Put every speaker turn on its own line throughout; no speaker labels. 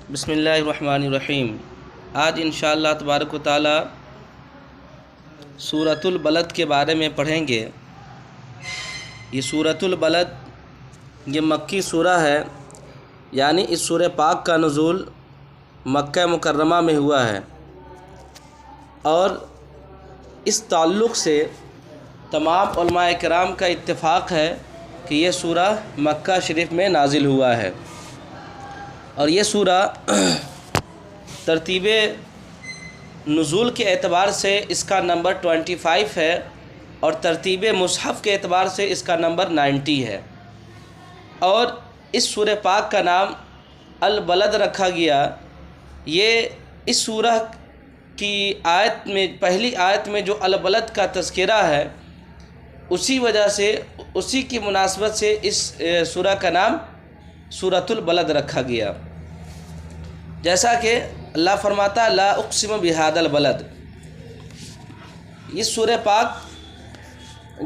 بسم اللہ الرحمن الرحیم۔ آج انشاءاللہ تبارک و تعالی سورۃ البلد کے بارے میں پڑھیں گے۔ یہ سورۃ البلد یہ مکی سورہ ہے، یعنی اس سورہ پاک کا نزول مکہ مکرمہ میں ہوا ہے، اور اس تعلق سے تمام علماء کرام کا اتفاق ہے کہ یہ سورہ مکہ شریف میں نازل ہوا ہے۔ اور یہ سورہ ترتیب نزول کے اعتبار سے اس کا نمبر 25 ہے، اور ترتیب مصحف کے اعتبار سے اس کا نمبر 90 ہے۔ اور اس سورہ پاک کا نام البلد رکھا گیا۔ یہ اس سورہ کی آیت میں پہلی آیت میں جو البلد کا تذکرہ ہے، اسی وجہ سے اسی کی مناسبت سے اس سورہ کا نام سورۃ البلد رکھا گیا۔ جیسا کہ اللہ فرماتا لا اقسم بہذا البلد، یہ سورہ پاک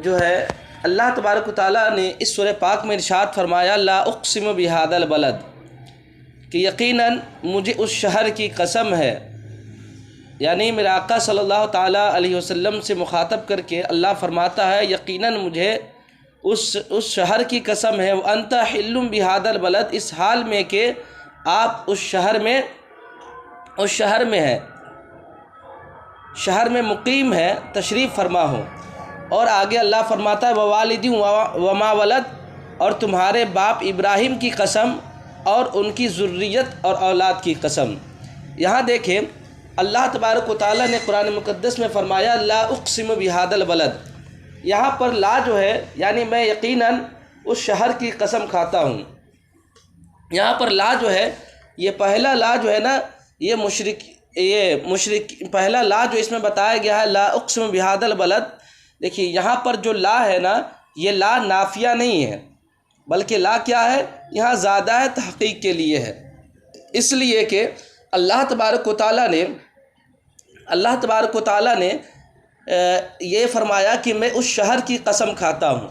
جو ہے اللہ تبارک و تعالیٰ نے اس سورہ پاک میں ارشاد فرمایا لا اقسم بہذا البلد، کہ یقیناً مجھے اس شہر کی قسم ہے، یعنی میرے آقا صلی اللہ تعالیٰ علیہ وسلم سے مخاطب کر کے اللہ فرماتا ہے یقیناً مجھے اس شہر کی قسم ہے، وانت حل بہذا البلد، اس حال میں کہ آپ اس شہر میں ہیں، شہر میں مقیم ہے، تشریف فرما ہو۔ اور آگے اللہ فرماتا ہے ووالد وما ولد، اور تمہارے باپ ابراہیم کی قسم اور ان کی ذریت اور اولاد کی قسم۔ یہاں دیکھیں اللہ تبارک و تعالیٰ نے قرآن مقدس میں فرمایا لا اقسم بہذا البلد، یہاں پر لا جو ہے یعنی میں یقیناً اس شہر کی قسم کھاتا ہوں۔ یہاں پر لا جو ہے یہ پہلا لا جو ہے نا یہ مشرک پہلا لا جو اس میں بتایا گیا ہے لا اقسم بہذا البلد، دیکھیے یہاں پر جو لا ہے نا یہ لا نافیہ نہیں ہے، بلکہ لا کیا ہے یہاں زیادہ ہے، تحقیق کے لیے ہے۔ اس لیے کہ اللہ تبارک و تعالیٰ نے یہ فرمایا کہ میں اس شہر کی قسم کھاتا ہوں۔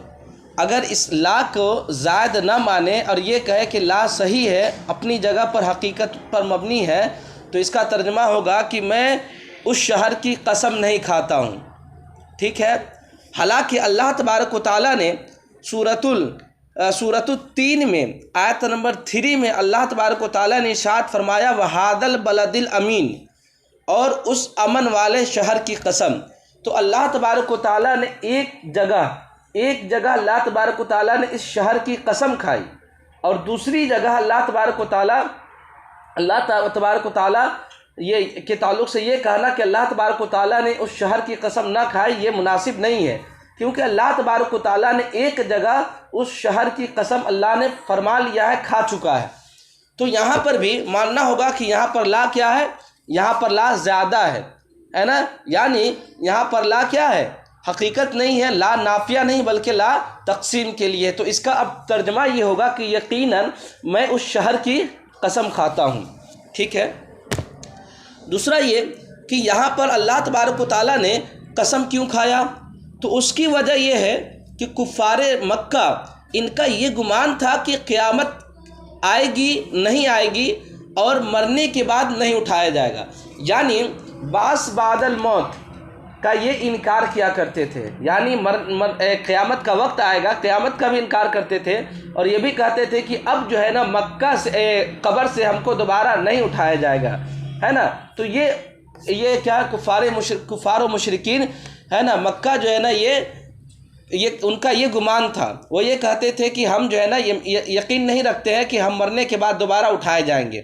اگر اس لا کو زائد نہ مانے اور یہ کہے کہ لا صحیح ہے، اپنی جگہ پر حقیقت پر مبنی ہے، تو اس کا ترجمہ ہوگا کہ میں اس شہر کی قسم نہیں کھاتا ہوں، ٹھیک ہے۔ حالانکہ اللہ تبارک و تعالیٰ نے سورۃ التین میں آیت نمبر 3 میں اللہ تبارک و تعالیٰ نے ارشاد فرمایا وہذا البلد الامین، اور اس امن والے شہر کی قسم۔ تو اللہ تبارک و تعالیٰ نے ایک جگہ اللہ تبارک و تعالیٰ نے اس شہر کی قسم کھائی، اور دوسری جگہ اللہ تبارک و تعالیٰ یہ کے تعلق سے یہ کہنا کہ اللہ تبارک و تعالیٰ نے اس شہر کی قسم نہ کھائی، یہ مناسب نہیں ہے، کیونکہ اللہ تبارک و تعالیٰ نے ایک جگہ اس شہر کی قسم اللہ نے فرما لیا ہے، کھا چکا ہے۔ تو یہاں پر بھی ماننا ہوگا کہ یہاں پر لا کیا ہے، یہاں پر لا زیادہ ہے نا، یعنی یہاں پر لا کیا ہے حقیقت نہیں ہے، لا نافیہ نہیں بلکہ لا تقسیم کے لیے۔ تو اس کا اب ترجمہ یہ ہوگا کہ یقیناً میں اس شہر کی قسم کھاتا ہوں، ٹھیک ہے۔ دوسرا یہ کہ یہاں پر اللہ تبارک و تعالیٰ نے قسم کیوں کھایا، تو اس کی وجہ یہ ہے کہ کفار مکہ ان کا یہ گمان تھا کہ قیامت آئے گی نہیں آئے گی، اور مرنے کے بعد نہیں اٹھایا جائے گا، یعنی بعث بعد الموت کا یہ انکار کیا کرتے تھے، یعنی قیامت کا وقت آئے گا، قیامت کا بھی انکار کرتے تھے، اور یہ بھی کہتے تھے کہ اب جو ہے نا مکہ سے قبر سے ہم کو دوبارہ نہیں اٹھایا جائے گا، ہے نا۔ تو یہ کیا کفار و مشرکین ہے نا مکہ جو ہے نا یہ ان کا یہ گمان تھا، وہ یہ کہتے تھے کہ ہم جو ہے نا یقین نہیں رکھتے ہیں کہ ہم مرنے کے بعد دوبارہ اٹھائے جائیں گے۔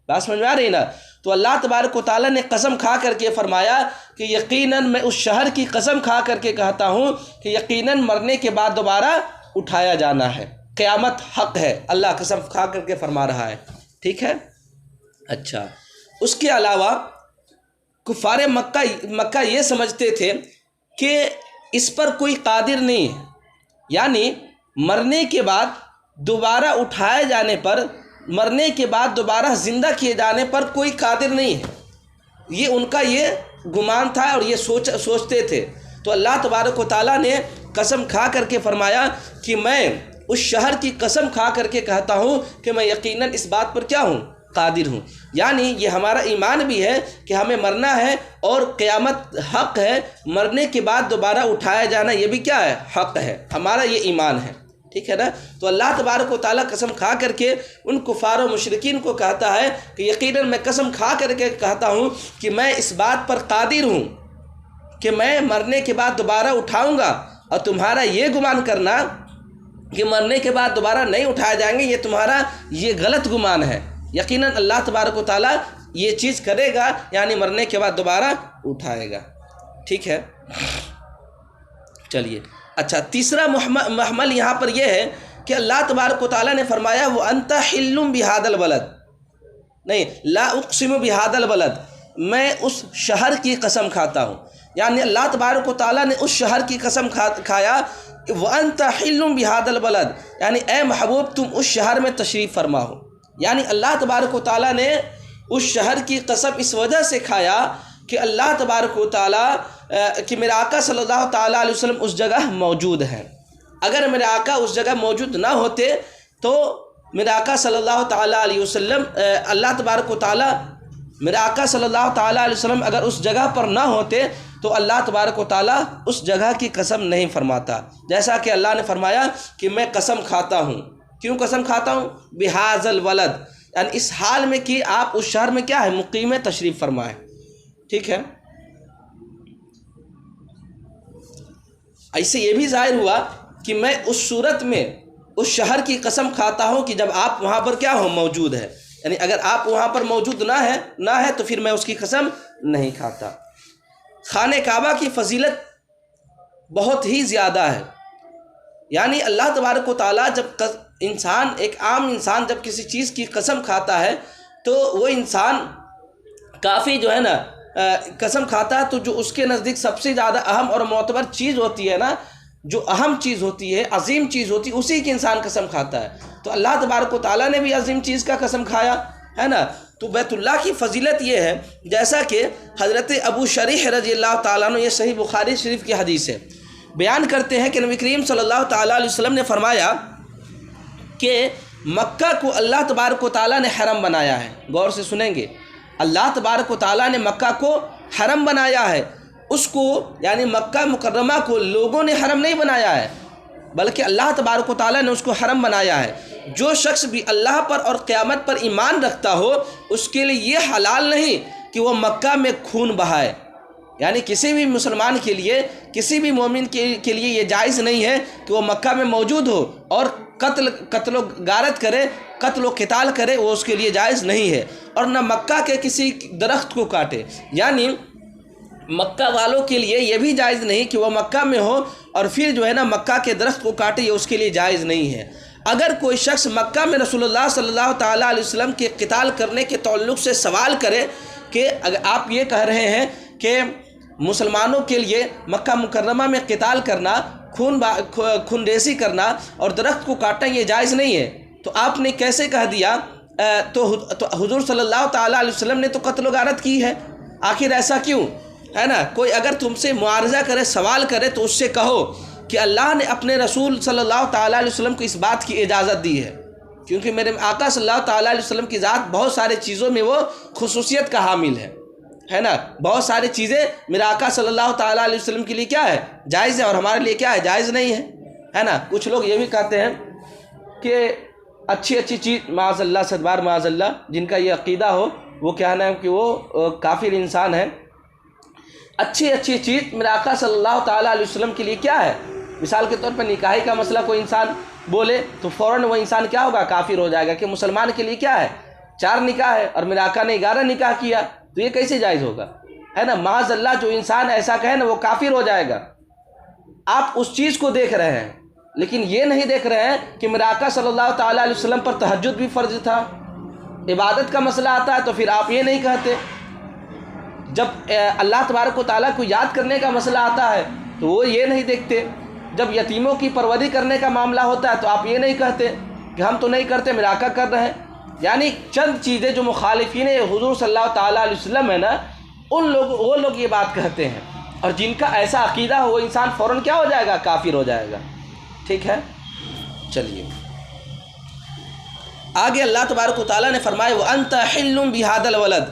بات سمجھ میں آ رہی نا؟ تو اللہ تبارک و تعالیٰ نے قسم کھا کر کے فرمایا کہ یقیناً میں اس شہر کی قسم کھا کر کے کہتا ہوں کہ یقیناً مرنے کے بعد دوبارہ اٹھایا جانا ہے، قیامت حق ہے، اللہ قسم کھا کر کے فرما رہا ہے، ٹھیک ہے۔ اچھا، اس کے علاوہ کفار مکہ یہ سمجھتے تھے کہ اس پر کوئی قادر نہیں ہے، یعنی مرنے کے بعد دوبارہ اٹھائے جانے پر، مرنے کے بعد دوبارہ زندہ کیے جانے پر کوئی قادر نہیں ہے، یہ ان کا یہ گمان تھا اور یہ سوچتے تھے۔ تو اللہ تبارک و تعالیٰ نے قسم کھا کر کے فرمایا کہ میں اس شہر کی قسم کھا کر کے کہتا ہوں کہ میں یقیناً اس بات پر کیا ہوں، قادر ہوں. یعنی یہ ہمارا ایمان بھی ہے کہ ہمیں مرنا ہے اور قیامت حق ہے، مرنے کے بعد دوبارہ اٹھایا جانا یہ بھی کیا ہے؟ حق ہے. ہمارا یہ ایمان ہے. ٹھیک ہے نا؟ تو اللہ تبارک و تعالیٰ قسم کھا کر کے ان کفار و مشرکین کو کہتا ہے کہ یقیناً میں قسم کھا کر کے کہتا ہوں کہ میں اس بات پر قادر ہوں کہ میں مرنے کے بعد دوبارہ اٹھاؤں گا، اور تمہارا یہ گمان کرنا کہ مرنے کے بعد دوبارہ نہیں اٹھائے جائیں گے یہ تمہارا یہ غلط گمان ہے. یقیناً اللہ تبارک و تعالیٰ یہ چیز کرے گا، یعنی مرنے کے بعد دوبارہ اٹھائے گا. ٹھیک ہے، چلیے. اچھا، تیسرا محمل یہاں پر یہ ہے کہ اللہ تبارک و تعالیٰ نے فرمایا وَأَنْتَ حِلٌّ بِهَذَا الْبَلَدِ، نہیں، لا اقسم بهذا البلد، میں اس شہر کی قسم کھاتا ہوں. یعنی اللہ تبارک و تعالیٰ نے اس شہر کی قسم کھایا وَأَنْتَ حِلٌّ بِهَذَا الْبَلَدِ، یعنی اے محبوب تم اس شہر میں تشریف فرما ہو. یعنی اللہ تبارک و تعالیٰ نے اس شہر کی قسم اس وجہ سے کھایا کہ اللہ تبارک و تعالیٰ کہ میرے آقا صلی اللہ تعالیٰ علیہ وسلم اس جگہ موجود ہیں. اگر میرے آقا اس جگہ موجود نہ ہوتے تو میرے آقا صلی اللہ تعالیٰ علیہ وسلم اللہ تبارک و تعالیٰ میرے آقا صلی اللہ تعالیٰ علیہ وسلم اگر اس جگہ پر نہ ہوتے تو اللہ تبارک و تعالیٰ اس جگہ کی قسم نہیں فرماتا. جیسا کہ اللہ نے فرمایا کہ میں قسم کھاتا ہوں. کیوں قسم کھاتا ہوں؟ بِهَذَا الْوَلَدِ، یعنی اس حال میں کہ آپ اس شہر میں کیا ہے؟ مقیم تشریف فرمائے. ٹھیک ہے، ایسے یہ بھی ظاہر ہوا کہ میں اس صورت میں اس شہر کی قسم کھاتا ہوں کہ جب آپ وہاں پر کیا ہو؟ موجود ہے. یعنی اگر آپ وہاں پر موجود نہ ہے تو پھر میں اس کی قسم نہیں کھاتا. خانہ کعبہ کی فضیلت بہت ہی زیادہ ہے. یعنی اللہ تبارک و تعالیٰ جب ایک عام انسان جب کسی چیز کی قسم کھاتا ہے تو وہ انسان کافی جو ہے نا قسم کھاتا ہے تو جو اس کے نزدیک سب سے زیادہ اہم اور معتبر چیز ہوتی ہے نا، جو اہم چیز ہوتی ہے، عظیم چیز ہوتی ہے، اسی کی انسان قسم کھاتا ہے. تو اللہ تبارک و تعالیٰ نے بھی عظیم چیز کا قسم کھایا ہے نا. تو بیت اللہ کی فضیلت یہ ہے، جیسا کہ حضرت ابو شریح رضی اللہ تعالیٰ عنہ، یہ صحیح بخاری شریف کی حدیث ہے، بیان کرتے ہیں کہ نبی کریم صلی اللہ تعالیٰ علیہ وسلم نے فرمایا کہ مکہ کو اللہ تبارک و تعالیٰ نے حرم بنایا ہے. غور سے سنیں گے، اللہ تبارک و تعالیٰ نے مکہ کو حرم بنایا ہے. اس کو یعنی مکہ مکرمہ کو لوگوں نے حرم نہیں بنایا ہے، بلکہ اللہ تبارک و تعالیٰ نے اس کو حرم بنایا ہے. جو شخص بھی اللہ پر اور قیامت پر ایمان رکھتا ہو اس کے لیے یہ حلال نہیں کہ وہ مکہ میں خون بہائے. یعنی کسی بھی مسلمان کے لیے، کسی بھی مومن کے لیے یہ جائز نہیں ہے کہ وہ مکہ میں موجود ہو اور قتل و غارت کرے، قتل و قتال کرے، وہ اس کے لیے جائز نہیں ہے. اور نہ مکہ کے کسی درخت کو کاٹے. یعنی مکہ والوں کے لیے یہ بھی جائز نہیں کہ وہ مکہ میں ہو اور پھر جو ہے نا مکہ کے درخت کو کاٹے، یہ اس کے لیے جائز نہیں ہے. اگر کوئی شخص مکہ میں رسول اللہ صلی اللہ تعالیٰ علیہ وسلم کے قتال کرنے کے تعلق سے سوال کرے کہ اگر آپ یہ کہہ رہے ہیں کہ مسلمانوں کے لیے مکہ مکرمہ میں قتال کرنا، خون ریزی کرنا اور درخت کو کاٹنا یہ جائز نہیں ہے، تو آپ نے کیسے کہہ دیا؟ تو حضور صلی اللہ تعالیٰ علیہ وسلم نے تو قتل و غارت کی ہے، آخر ایسا کیوں؟ ہے نا. کوئی اگر تم سے معارضہ کرے، سوال کرے، تو اس سے کہو کہ اللہ نے اپنے رسول صلی اللہ تعالیٰ علیہ وسلم کو اس بات کی اجازت دی ہے، کیونکہ میرے آقا صلی اللہ تعالیٰ علیہ وسلم کی ذات بہت سارے چیزوں میں وہ خصوصیت کا حامل ہے نا. بہت ساری چیزیں میرے آقا صلی اللہ تعالیٰ علیہ وسلم کے لیے کیا ہے؟ جائز ہے، اور ہمارے لیے کیا ہے؟ جائز نہیں ہے نا. کچھ لوگ یہ بھی کہتے ہیں کہ اچھی چیز معاذ اللہ، صدبار معاذ اللہ، جن کا یہ عقیدہ ہو وہ کہنا ہے کہ وہ کافر انسان ہے. اچھی چیز میرے آقا صلی اللہ تعالیٰ علیہ وسلم کے لیے کیا ہے؟ مثال کے طور پر نکاحی کا مسئلہ کوئی انسان بولے تو فوراً وہ انسان کیا ہوگا؟ کافر ہو جائے گا. کہ مسلمان کے لیے کیا ہے؟ 4 نکاح ہے اور میرے آقا نے 11 نکاح کیا، تو یہ کیسے جائز ہوگا؟ ہے نا. معاذ اللہ، جو انسان ایسا کہے نا وہ کافر ہو جائے گا. آپ اس چیز کو دیکھ رہے ہیں لیکن یہ نہیں دیکھ رہے ہیں کہ میرے آقا صلی اللہ تعالیٰ علیہ وسلم پر تہجد بھی فرض تھا. عبادت کا مسئلہ آتا ہے تو پھر آپ یہ نہیں کہتے. جب اللہ تبارک و تعالیٰ کو یاد کرنے کا مسئلہ آتا ہے تو وہ یہ نہیں دیکھتے. جب یتیموں کی پروری کرنے کا معاملہ ہوتا ہے تو آپ یہ نہیں کہتے کہ ہم تو نہیں کرتے، میرا آقا کر رہے ہیں. یعنی چند چیزیں جو مخالفین حضور صلی اللہ تعالیٰ علیہ وسلم ہے نا، وہ لوگ یہ بات کہتے ہیں، اور جن کا ایسا عقیدہ ہو وہ انسان فوراً کیا ہو جائے گا؟ کافر ہو جائے گا. ٹھیک ہے، چلیے آگے اللہ تبارک و تعالیٰ نے فرمایا وَأَنْتَ حِلٌّ بِهَذَا الْوَلَدِ،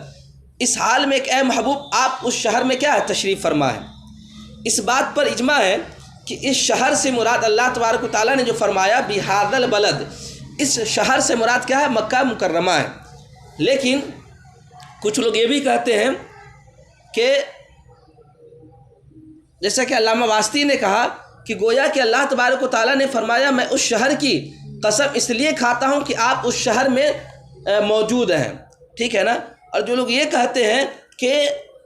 اس حال میں کہ اے محبوب آپ اس شہر میں کیا ہے تشریف فرما ہے۔ اس بات پر اجماع ہے کہ اس شہر سے مراد اللہ تبارک و تعالیٰ نے جو فرمایا بِهَذَا الْبَلَدِ، اس شہر سے مراد کیا ہے مکہ مکرمہ ہے۔ لیکن کچھ لوگ یہ بھی کہتے ہیں کہ جیسا کہ علامہ واسطی نے کہا کہ گویا کہ اللہ تبارک و تعالیٰ نے فرمایا میں اس شہر کی قسم اس لیے کھاتا ہوں کہ آپ اس شہر میں موجود ہیں، ٹھیک ہے نا۔ اور جو لوگ یہ کہتے ہیں کہ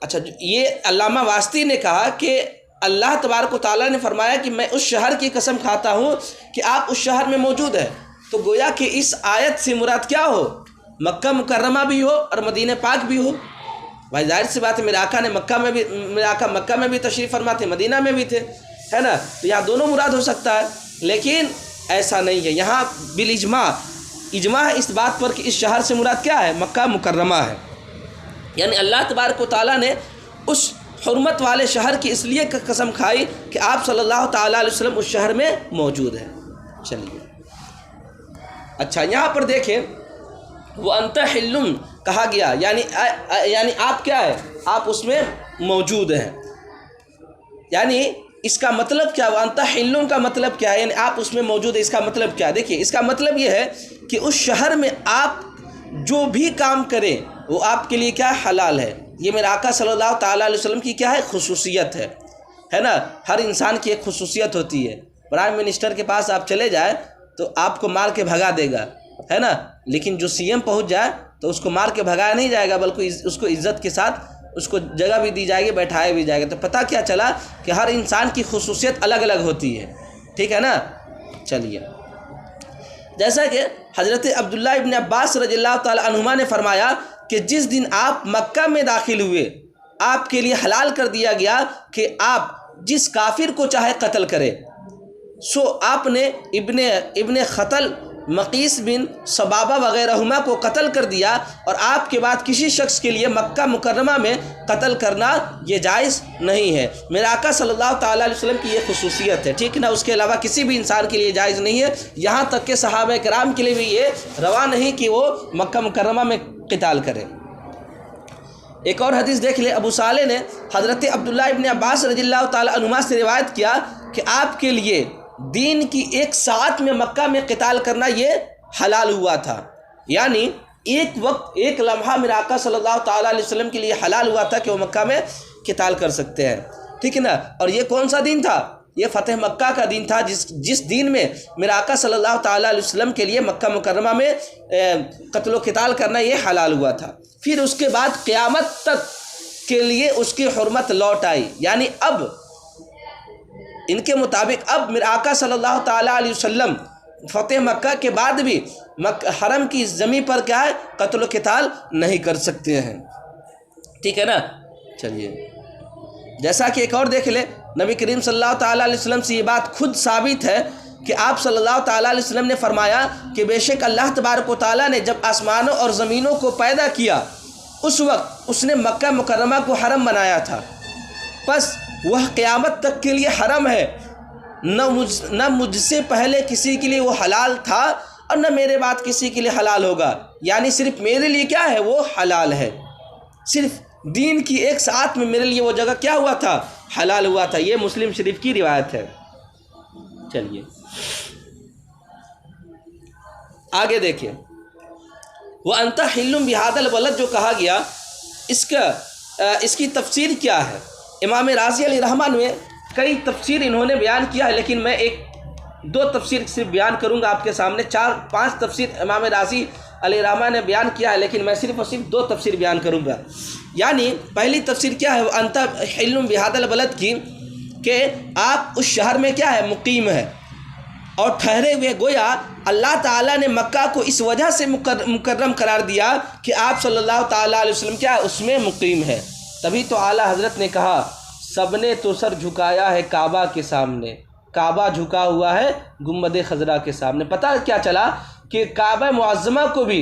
اچھا یہ علامہ واسطی نے کہا کہ اللہ تبارک و تعالیٰ نے فرمایا کہ میں اس شہر کی قسم کھاتا ہوں کہ آپ اس شہر میں موجود ہیں، تو گویا کہ اس آیت سے مراد کیا ہو مکہ مکرمہ بھی ہو اور مدینہ پاک بھی ہو۔ بھائی ظاہر سی بات ہے میرے آقا نے مکہ میں بھی تشریف فرما تھے، مدینہ میں بھی تھے، ہے نا، تو یہاں دونوں مراد ہو سکتا ہے، لیکن ایسا نہیں ہے۔ یہاں بالاجماع اجماع ہے اس بات پر کہ اس شہر سے مراد کیا ہے مکہ مکرمہ ہے، یعنی اللہ تبارک و تعالیٰ نے اس حرمت والے شہر کی اس لیے قسم کھائی کہ آپ صلی اللہ تعالیٰ علیہ وسلم اس شہر میں موجود ہیں۔ چلیے اچھا یہاں پر دیکھیں وَأَنْتَ حِلٌّ کہا گیا، یعنی آپ کیا ہے آپ اس میں موجود ہیں، یعنی اس کا مطلب کیا وَأَنْتَ حِلٌّ کا مطلب کیا ہے، یعنی آپ اس میں موجود ہیں، اس کا مطلب کیا ہے؟ دیکھیے اس کا مطلب یہ ہے کہ اس شہر میں آپ جو بھی کام کریں وہ آپ کے لیے کیا حلال ہے۔ یہ میرے آقا صلی اللہ تعالیٰ علیہ وسلم کی کیا ہے خصوصیت ہے نا۔ ہر انسان کی ایک خصوصیت ہوتی ہے، پرائم منسٹر کے پاس آپ چلے جائیں تو آپ کو مار کے بھگا دے گا، ہے نا، لیکن جو سی ایم پہنچ جائے تو اس کو مار کے بھگایا نہیں جائے گا، بلکہ اس کو عزت کے ساتھ اس کو جگہ بھی دی جائے گی، بیٹھایا بھی جائے گا۔ تو پتہ کیا چلا کہ ہر انسان کی خصوصیت الگ الگ ہوتی ہے، ٹھیک ہے نا۔ چلیے جیسا کہ حضرت عبداللہ ابن عباس رضی اللہ تعالی عنہما نے فرمایا کہ جس دن آپ مکہ میں داخل ہوئے آپ کے لیے حلال کر دیا گیا کہ آپ جس کافر کو چاہے قتل کرے، سو آپ نے ابن خطل مقیس بن صبابہ وغیرہما کو قتل کر دیا، اور آپ کے بعد کسی شخص کے لیے مکہ مکرمہ میں قتل کرنا یہ جائز نہیں ہے۔ میرے آقا صلی اللہ تعالیٰ علیہ وسلم کی یہ خصوصیت ہے، ٹھیک ہے نا، اس کے علاوہ کسی بھی انسان کے لیے جائز نہیں ہے، یہاں تک کہ صحابہ کرام کے لیے بھی یہ روا نہیں کہ وہ مکہ مکرمہ میں قتال کرے۔ ایک اور حدیث دیکھ لیں، ابو صالح نے حضرت عبداللہ ابن عباس رضی اللہ تعالیٰ عنہما سے روایت کیا کہ آپ کے لیے دین کی ایک ساعت میں مکہ میں قتال کرنا یہ حلال ہوا تھا، یعنی ایک وقت ایک لمحہ میرے آقا صلی اللہ تعالیٰ علیہ وسلم کے لیے حلال ہوا تھا کہ وہ مکہ میں قتال کر سکتے ہیں، ٹھیک ہے نا۔ اور یہ کون سا دن تھا؟ یہ فتح مکہ کا دن تھا، جس دن میں میرے آقا صلی اللہ تعالیٰ علیہ وسلم کے لیے مکہ مکرمہ میں قتل و قتال کرنا یہ حلال ہوا تھا۔ پھر اس کے بعد قیامت تک کے لیے اس کی حرمت لوٹ آئی، یعنی اب ان کے مطابق اب میرے آقا صلی اللہ تعالیٰ علیہ وسلم فتح مکہ کے بعد بھی حرم کی زمین پر کیا ہے قتل و قتال نہیں کر سکتے ہیں، ٹھیک ہے نا۔ چلیے جیسا کہ ایک اور دیکھ لیں، نبی کریم صلی اللہ تعالیٰ علیہ وسلم سے یہ بات خود ثابت ہے کہ آپ صلی اللہ تعالیٰ علیہ وسلم نے فرمایا کہ بے شک اللہ تبارک و تعالیٰ نے جب آسمانوں اور زمینوں کو پیدا کیا اس وقت اس نے مکہ مکرمہ کو حرم بنایا تھا، بس وہ قیامت تک کے لیے حرم ہے، نہ مجھ سے پہلے کسی کے لیے وہ حلال تھا اور نہ میرے بعد کسی کے لیے حلال ہوگا، یعنی صرف میرے لیے کیا ہے وہ حلال ہے، صرف دین کی ایک ساعت میں میرے لیے وہ جگہ کیا ہوا تھا حلال ہوا تھا۔ یہ مسلم شریف کی روایت ہے۔ چلیے آگے دیکھیں، وَأَنْتَ حِلٌّ بِهَذَا الْبَلَدِ جو کہا گیا اس کی تفسیر کیا ہے؟ امام رازی علیہ رحمٰن میں کئی تفسیر انہوں نے بیان کیا ہے، لیکن میں دو تفسیر صرف بیان کروں گا آپ کے سامنے۔ 4-5 تفسیر امام رازی علیہ رحمٰن نے بیان کیا ہے، لیکن میں صرف اور صرف 2 تفسیر بیان کروں گا۔ یعنی پہلی تفسیر کیا ہے وَأَنْتَ حِلٌّ بِهَذَا الْبَلَدِ کی، کہ آپ اس شہر میں کیا ہے مقیم ہے اور ٹھہرے ہوئے، گویا اللہ تعالیٰ نے مکہ کو اس وجہ سے مکرم قرار دیا کہ آپ صلی اللہ تعالیٰ علیہ وسلم کیا ہے اس میں مقیم ہے۔ تبھی تو اعلیٰ حضرت نے کہا سب نے تو سر جھکایا ہے کعبہ کے سامنے، کعبہ جھکا ہوا ہے گنبد خضرا کے سامنے۔ پتہ کیا چلا کہ کعبہ معظمہ کو بھی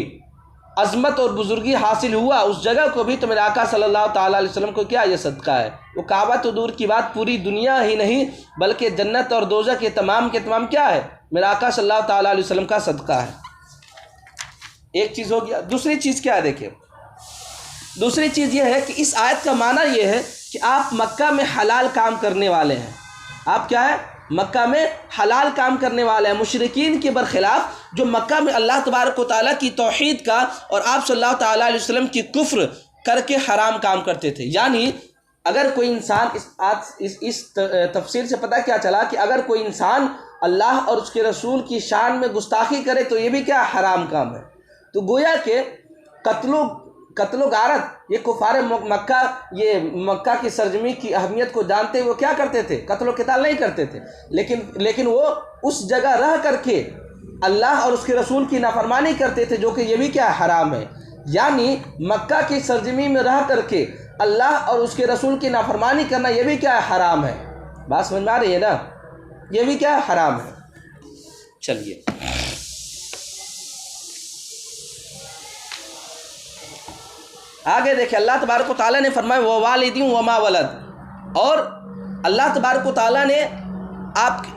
عظمت اور بزرگی حاصل ہوا، اس جگہ کو بھی تو میرے آقا صلی اللہ تعالیٰ علیہ وسلم کو کیا یہ صدقہ ہے۔ وہ کعبہ تو دور کی بات، پوری دنیا ہی نہیں بلکہ جنت اور دوزخ کے تمام کیا ہے میرے آقا صلی اللہ تعالیٰ علیہ وسلم کا صدقہ ہے۔ ایک چیز ہو گیا. دوسری چیز کیا ہے دیکھیں، دوسری چیز یہ ہے کہ اس آیت کا معنی یہ ہے کہ آپ مکہ میں حلال کام کرنے والے ہیں. آپ کیا ہے؟ مکہ میں حلال کام کرنے والے ہیں، مشرکین کے برخلاف جو مکہ میں اللہ تبارک و تعالیٰ کی توحید کا اور آپ صلی اللہ تعالیٰ علیہ وسلم کی کفر کر کے حرام کام کرتے تھے. یعنی اگر کوئی انسان اس تفسیر سے پتہ کیا چلا کہ اگر کوئی انسان اللہ اور اس کے رسول کی شان میں گستاخی کرے تو یہ بھی کیا حرام کام ہے. تو گویا کہ قتل و غارت، یہ کفار مکہ یہ مکہ کی سرزمین کی اہمیت کو جانتے وہ کیا کرتے تھے؟ قتل و قتال نہیں کرتے تھے، لیکن وہ اس جگہ رہ کر کے اللہ اور اس کے رسول کی نافرمانی کرتے تھے، جو کہ یہ بھی کیا حرام ہے. یعنی مکہ کی سرزمین میں رہ کر کے اللہ اور اس کے رسول کی نافرمانی کرنا یہ بھی کیا حرام ہے. بات سمجھ میں آ رہی ہے نا؟ یہ بھی کیا حرام ہے. چلیے آگے دیکھیں، اللہ تبارک و تعالیٰ نے فرمایا ووالد وما ولد، اور اللہ تبارک و تعالیٰ نے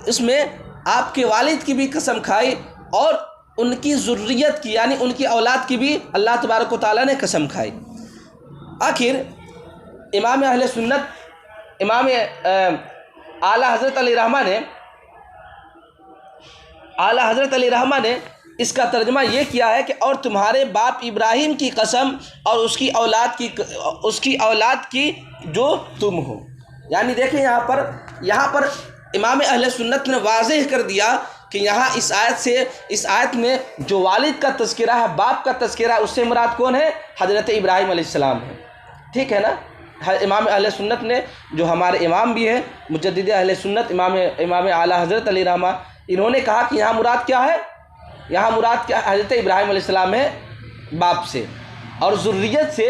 اس میں آپ کے والد کی بھی قسم کھائی اور ان کی ذریت کی یعنی ان کی اولاد کی بھی اللہ تبارک و تعالیٰ نے قسم کھائی. آخر امام اہل سنت امام اعلیٰ حضرت علی رحمہ نے اس کا ترجمہ یہ کیا ہے کہ اور تمہارے باپ ابراہیم کی قسم اور اس کی اولاد کی جو تم ہو. یعنی دیکھیں یہاں پر امام اہل سنت نے واضح کر دیا کہ یہاں اس آیت میں جو والد کا تذکرہ ہے، باپ کا تذکرہ ہے، اس سے مراد کون ہے؟ حضرت ابراہیم علیہ السلام ہے. ٹھیک ہے نا؟ امام اہل سنت نے، جو ہمارے امام بھی ہیں مجدد اہل سنت امام اعلیٰ حضرت علی رحمہ، انہوں نے کہا کہ یہاں مراد کیا ہے؟ یہاں مراد کیا؟ حضرت ابراہیم علیہ السلام ہے باپ سے، اور ذریت سے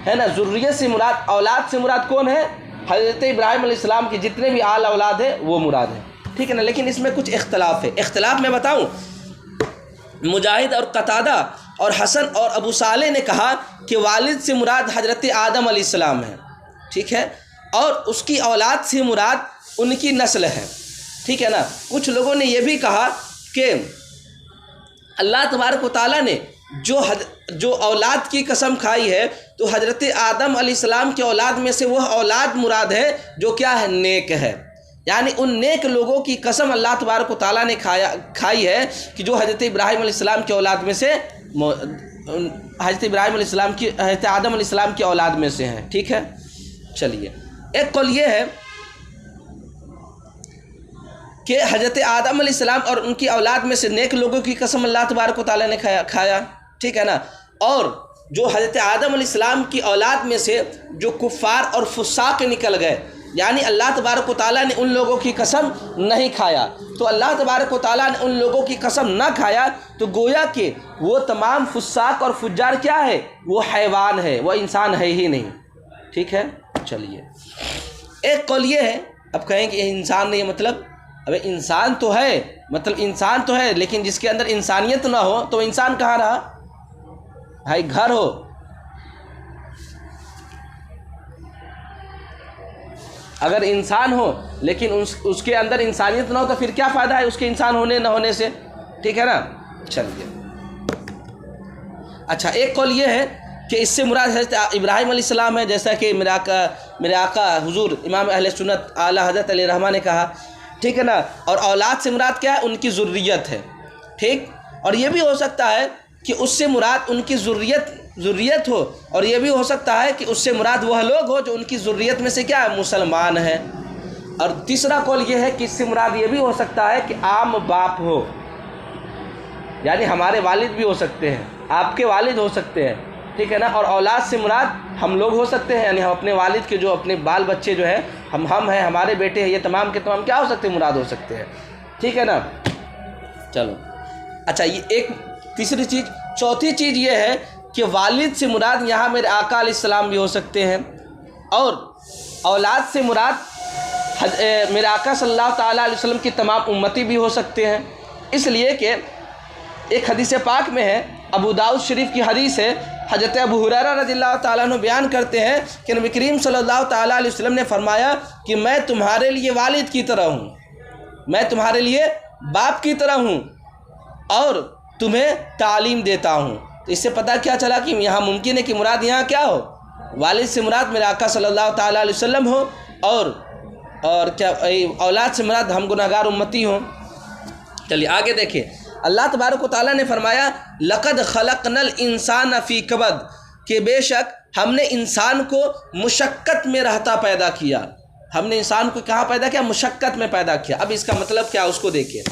ہے نا، ذریت سے مراد، اولاد سے مراد کون ہے؟ حضرت ابراہیم علیہ السلام کی جتنے بھی آل اولاد ہیں وہ مراد ہیں. ٹھیک ہے نا؟ لیکن اس میں کچھ اختلاف ہے. اختلاف میں بتاؤں، مجاہد اور قتادہ اور حسن اور ابو صالح نے کہا کہ والد سے مراد حضرت آدم علیہ السلام ہے. ٹھیک ہے؟ اور اس کی اولاد سے مراد ان کی نسل ہے. ٹھیک ہے نا؟ کچھ لوگوں نے یہ بھی کہا کہ اللہ تبارک و تعالیٰ نے جو اولاد کی قسم کھائی ہے تو حضرت آدم علیہ السلام کے اولاد میں سے وہ اولاد مراد ہے جو کیا ہے؟ نیک ہے. یعنی ان نیک لوگوں کی قسم اللہ تبارک و تعالیٰ نے کھائی ہے کہ جو حضرت ابراہیم علیہ السلام کے اولاد میں سے، حضرت ابراہیم علیہ السلام کی، حضرت آدم علیہ السلام کی اولاد میں سے ہیں. ٹھیک ہے؟ چلیے، ایک قول یہ ہے کہ حضرت آدم علیہ السلام اور ان کی اولاد میں سے نیک لوگوں کی قسم اللہ تبارک و تعالیٰ نے کھایا. ٹھیک ہے نا؟ اور جو حضرت آدم علیہ السلام کی اولاد میں سے جو کفار اور فساق نکل گئے، یعنی اللہ تبارک و تعالیٰ نے ان لوگوں کی قسم نہیں کھایا، تو اللہ تبارک و تعالیٰ نے ان لوگوں کی قسم نہ کھایا تو گویا کہ وہ تمام فساق اور فجار کیا ہے؟ وہ حیوان ہے، وہ انسان ہے ہی نہیں. ٹھیک ہے؟ چلیے، ایک قول یہ ہے، اب کہیں کہ انسان نہیں، مطلب اب انسان تو ہے، مطلب انسان تو ہے لیکن جس کے اندر انسانیت نہ ہو تو انسان کہاں رہا؟ بھائی گھر ہو، اگر انسان ہو لیکن اس کے اندر انسانیت نہ ہو تو پھر کیا فائدہ ہے اس کے انسان ہونے نہ ہونے سے؟ ٹھیک ہے نا؟ چلیے، اچھا، ایک قول یہ ہے کہ اس سے مراد حضرت ابراہیم علیہ السلام ہے، جیسا کہ میرے آقا حضور امام اہل سنت اعلیٰ حضرت علیہ رحمہ نے کہا. ٹھیک ہے نا؟ اور اولاد سے مراد کیا ہے؟ ان کی ذریت ہے. ٹھیک، اور یہ بھی ہو سکتا ہے کہ اس سے مراد ان کی ذریت ہو، اور یہ بھی ہو سکتا ہے کہ اس سے مراد وہ لوگ ہو جو ان کی ذریت میں سے کیا ہے؟ مسلمان ہیں. اور تیسرا قول یہ ہے کہ اس سے مراد یہ بھی ہو سکتا ہے کہ عام باپ ہو، یعنی ہمارے والد بھی ہو سکتے ہیں، آپ کے والد ہو سکتے ہیں. ٹھیک ہے نا؟ اور اولاد سے مراد ہم لوگ ہو سکتے ہیں، یعنی ہم اپنے والد کے جو اپنے بال بچے جو ہے ہم ہیں، ہمارے بیٹے ہیں، یہ تمام کے تمام کیا ہو سکتے ہیں؟ مراد ہو سکتے ہیں. ٹھیک ہے نا؟ چلو، اچھا، یہ ایک تیسری چیز. چوتھی چیز یہ ہے کہ والد سے مراد یہاں میرے آقا علیہ السلام بھی ہو سکتے ہیں، اور اولاد سے مراد میرے آقا صلی اللہ تعالیٰ علیہ وسلم کی تمام امتی بھی ہو سکتے ہیں. اس لیے کہ ایک حدیث پاک میں ہے، ابو داؤد شریف کی حدیث ہے، حضرت ابو ہریرہ رضی اللہ تعالیٰ عنہ بیان کرتے ہیں کہ نبی کریم صلی اللہ تعالیٰ علیہ وسلم نے فرمایا کہ میں تمہارے لیے والد کی طرح ہوں، میں تمہارے لیے باپ کی طرح ہوں، اور تمہیں تعلیم دیتا ہوں. تو اس سے پتہ کیا چلا کہ یہاں ممکن ہے کہ مراد یہاں کیا ہو، والد سے مراد میرے آقا صلی اللہ تعالیٰ علیہ وسلم ہو، اور کیا اولاد سے مراد ہم گناہگار امتی ہوں۔ چلیے آگے دیکھیں، اللہ تبارک و تعالیٰ نے فرمایا لقد خلقنا الانسان فی کبد، کہ بے شک ہم نے انسان کو مشقت میں رہتا پیدا کیا۔ ہم نے انسان کو کہاں پیدا کیا؟ مشقت میں پیدا کیا۔ اب اس کا مطلب کیا اس کو دیکھیں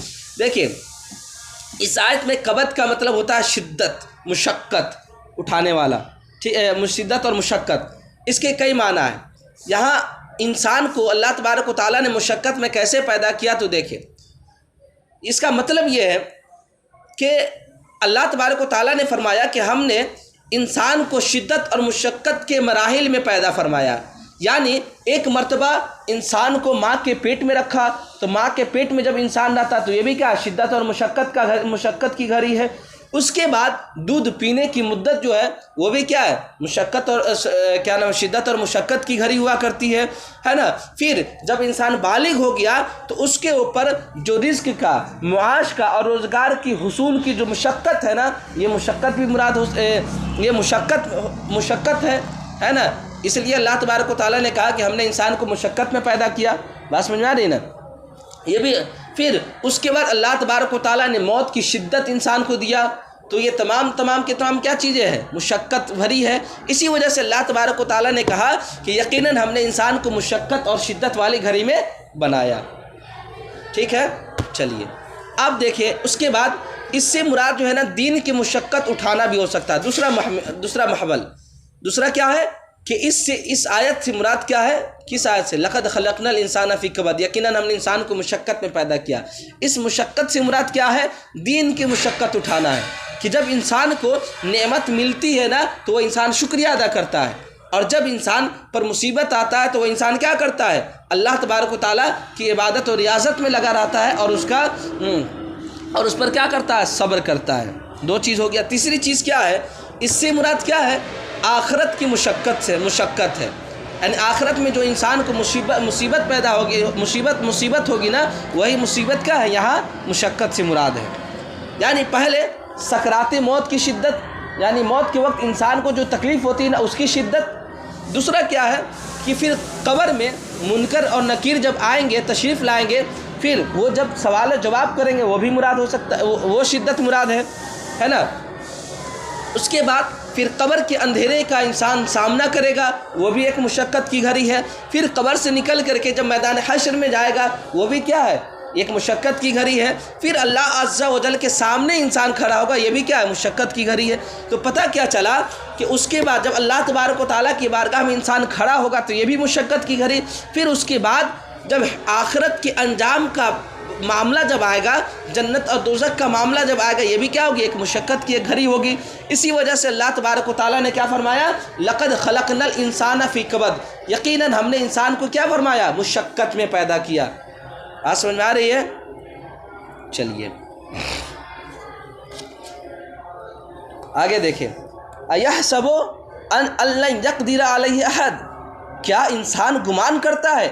اس آیت میں کبد کا مطلب ہوتا ہے شدت، مشقت، اٹھانے والا، شدت اور مشقت۔ اس کے کئی معنی ہیں۔ یہاں انسان کو اللہ تبارک و تعالیٰ نے مشقت میں کیسے پیدا کیا تو دیکھیں، اس کا مطلب یہ ہے کہ اللہ تبارک و تعالیٰ نے فرمایا کہ ہم نے انسان کو شدت اور مشقت کے مراحل میں پیدا فرمایا، یعنی ایک مرتبہ انسان کو ماں کے پیٹ میں رکھا، تو ماں کے پیٹ میں جب انسان رہتا تو یہ بھی کیا شدت اور مشقت کی گھڑی ہے۔ اس کے بعد دودھ پینے کی مدت جو ہے وہ بھی کیا ہے، مشقت اور شدت اور مشقت کی گھڑی ہوا کرتی ہے نا۔ پھر جب انسان بالغ ہو گیا تو اس کے اوپر جو رزق کا، معاش کا اور روزگار کی حصول کی جو مشقت ہے نا، یہ مشقت بھی مراد یہ مشقت ہے نا۔ اس لیے اللہ تبارک و تعالیٰ نے کہا کہ ہم نے انسان کو مشقت میں پیدا کیا۔ بات سمجھ میں آ رہی نا؟ یہ بھی پھر اس کے بعد اللہ تبارک و تعالیٰ نے موت کی شدت انسان کو دیا، تو یہ تمام کے تمام کیا چیزیں ہیں، مشقت بھری ہے۔ اسی وجہ سے اللہ تبارک و تعالیٰ نے کہا کہ یقیناً ہم نے انسان کو مشقت اور شدت والی گھڑی میں بنایا۔ ٹھیک ہے، چلیے اب دیکھیں اس کے بعد اس سے مراد جو ہے نا دین کی مشقت اٹھانا بھی ہو سکتا ہے۔ دوسرا محول، دوسرا کیا ہے کہ اس آیت سے مراد کیا ہے، کس آیت سے؟ لقد خلقنا الانسان فی کبد، یقیناً ہم نے انسان کو مشقت میں پیدا کیا۔ اس مشقت سے مراد کیا ہے؟ دین کی مشقت اٹھانا ہے، کہ جب انسان کو نعمت ملتی ہے نا تو وہ انسان شکریہ ادا کرتا ہے، اور جب انسان پر مصیبت آتا ہے تو وہ انسان کیا کرتا ہے؟ اللہ تبارک و تعالیٰ کی عبادت اور ریاضت میں لگا رہتا ہے، اور اس پر کیا کرتا ہے؟ صبر کرتا ہے۔ دو چیز ہو گیا۔ تیسری چیز کیا ہے؟ اس سے مراد کیا ہے؟ آخرت کی مشقت ہے، یعنی آخرت میں جو انسان کو مصیبت پیدا ہوگی، مصیبت ہوگی نا، وہی مصیبت کیا ہے؟ یہاں مشقت سے مراد ہے۔ یعنی پہلے سکرات موت کی شدت، یعنی موت کے وقت انسان کو جو تکلیف ہوتی ہے نا اس کی شدت۔ دوسرا کیا ہے کہ پھر قبر میں منکر اور نکیر جب آئیں گے، تشریف لائیں گے، پھر وہ جب سوال و جواب کریں گے وہ بھی مراد ہو سکتا ہے، وہ شدت مراد ہے نا۔ اس کے بعد پھر قبر کے اندھیرے کا انسان سامنا کرے گا، وہ بھی ایک مشقت کی گھڑی ہے۔ پھر قبر سے نکل کر کے جب میدان حشر میں جائے گا وہ بھی کیا ہے؟ ایک مشقت کی گھڑی ہے۔ پھر اللہ عز و جل کے سامنے انسان کھڑا ہوگا، یہ بھی کیا ہے؟ مشقت کی گھڑی ہے۔ تو پتہ کیا چلا کہ اس کے بعد جب اللہ تبارک و تعالیٰ کی بارگاہ میں انسان کھڑا ہوگا تو یہ بھی مشقت کی گھڑی۔ پھر اس کے بعد جب آخرت کے انجام کا معاملہ جب آئے گا، جنت اور دوزخ کا معاملہ جب آئے گا، یہ بھی کیا ہوگی؟ ایک مشقت کی ایک گھڑی ہوگی۔ اسی وجہ سے اللہ تبارک و تعالیٰ نے کیا فرمایا؟ لقد خلقنا الانسان فی کبد، یقیناً ہم نے انسان کو کیا فرمایا؟ مشقت میں پیدا کیا۔ بات سمجھ میں آ رہی ہے؟ چلیے آگے دیکھیں، ایحسب ان لن یقدر علیہ احد، کیا انسان گمان کرتا ہے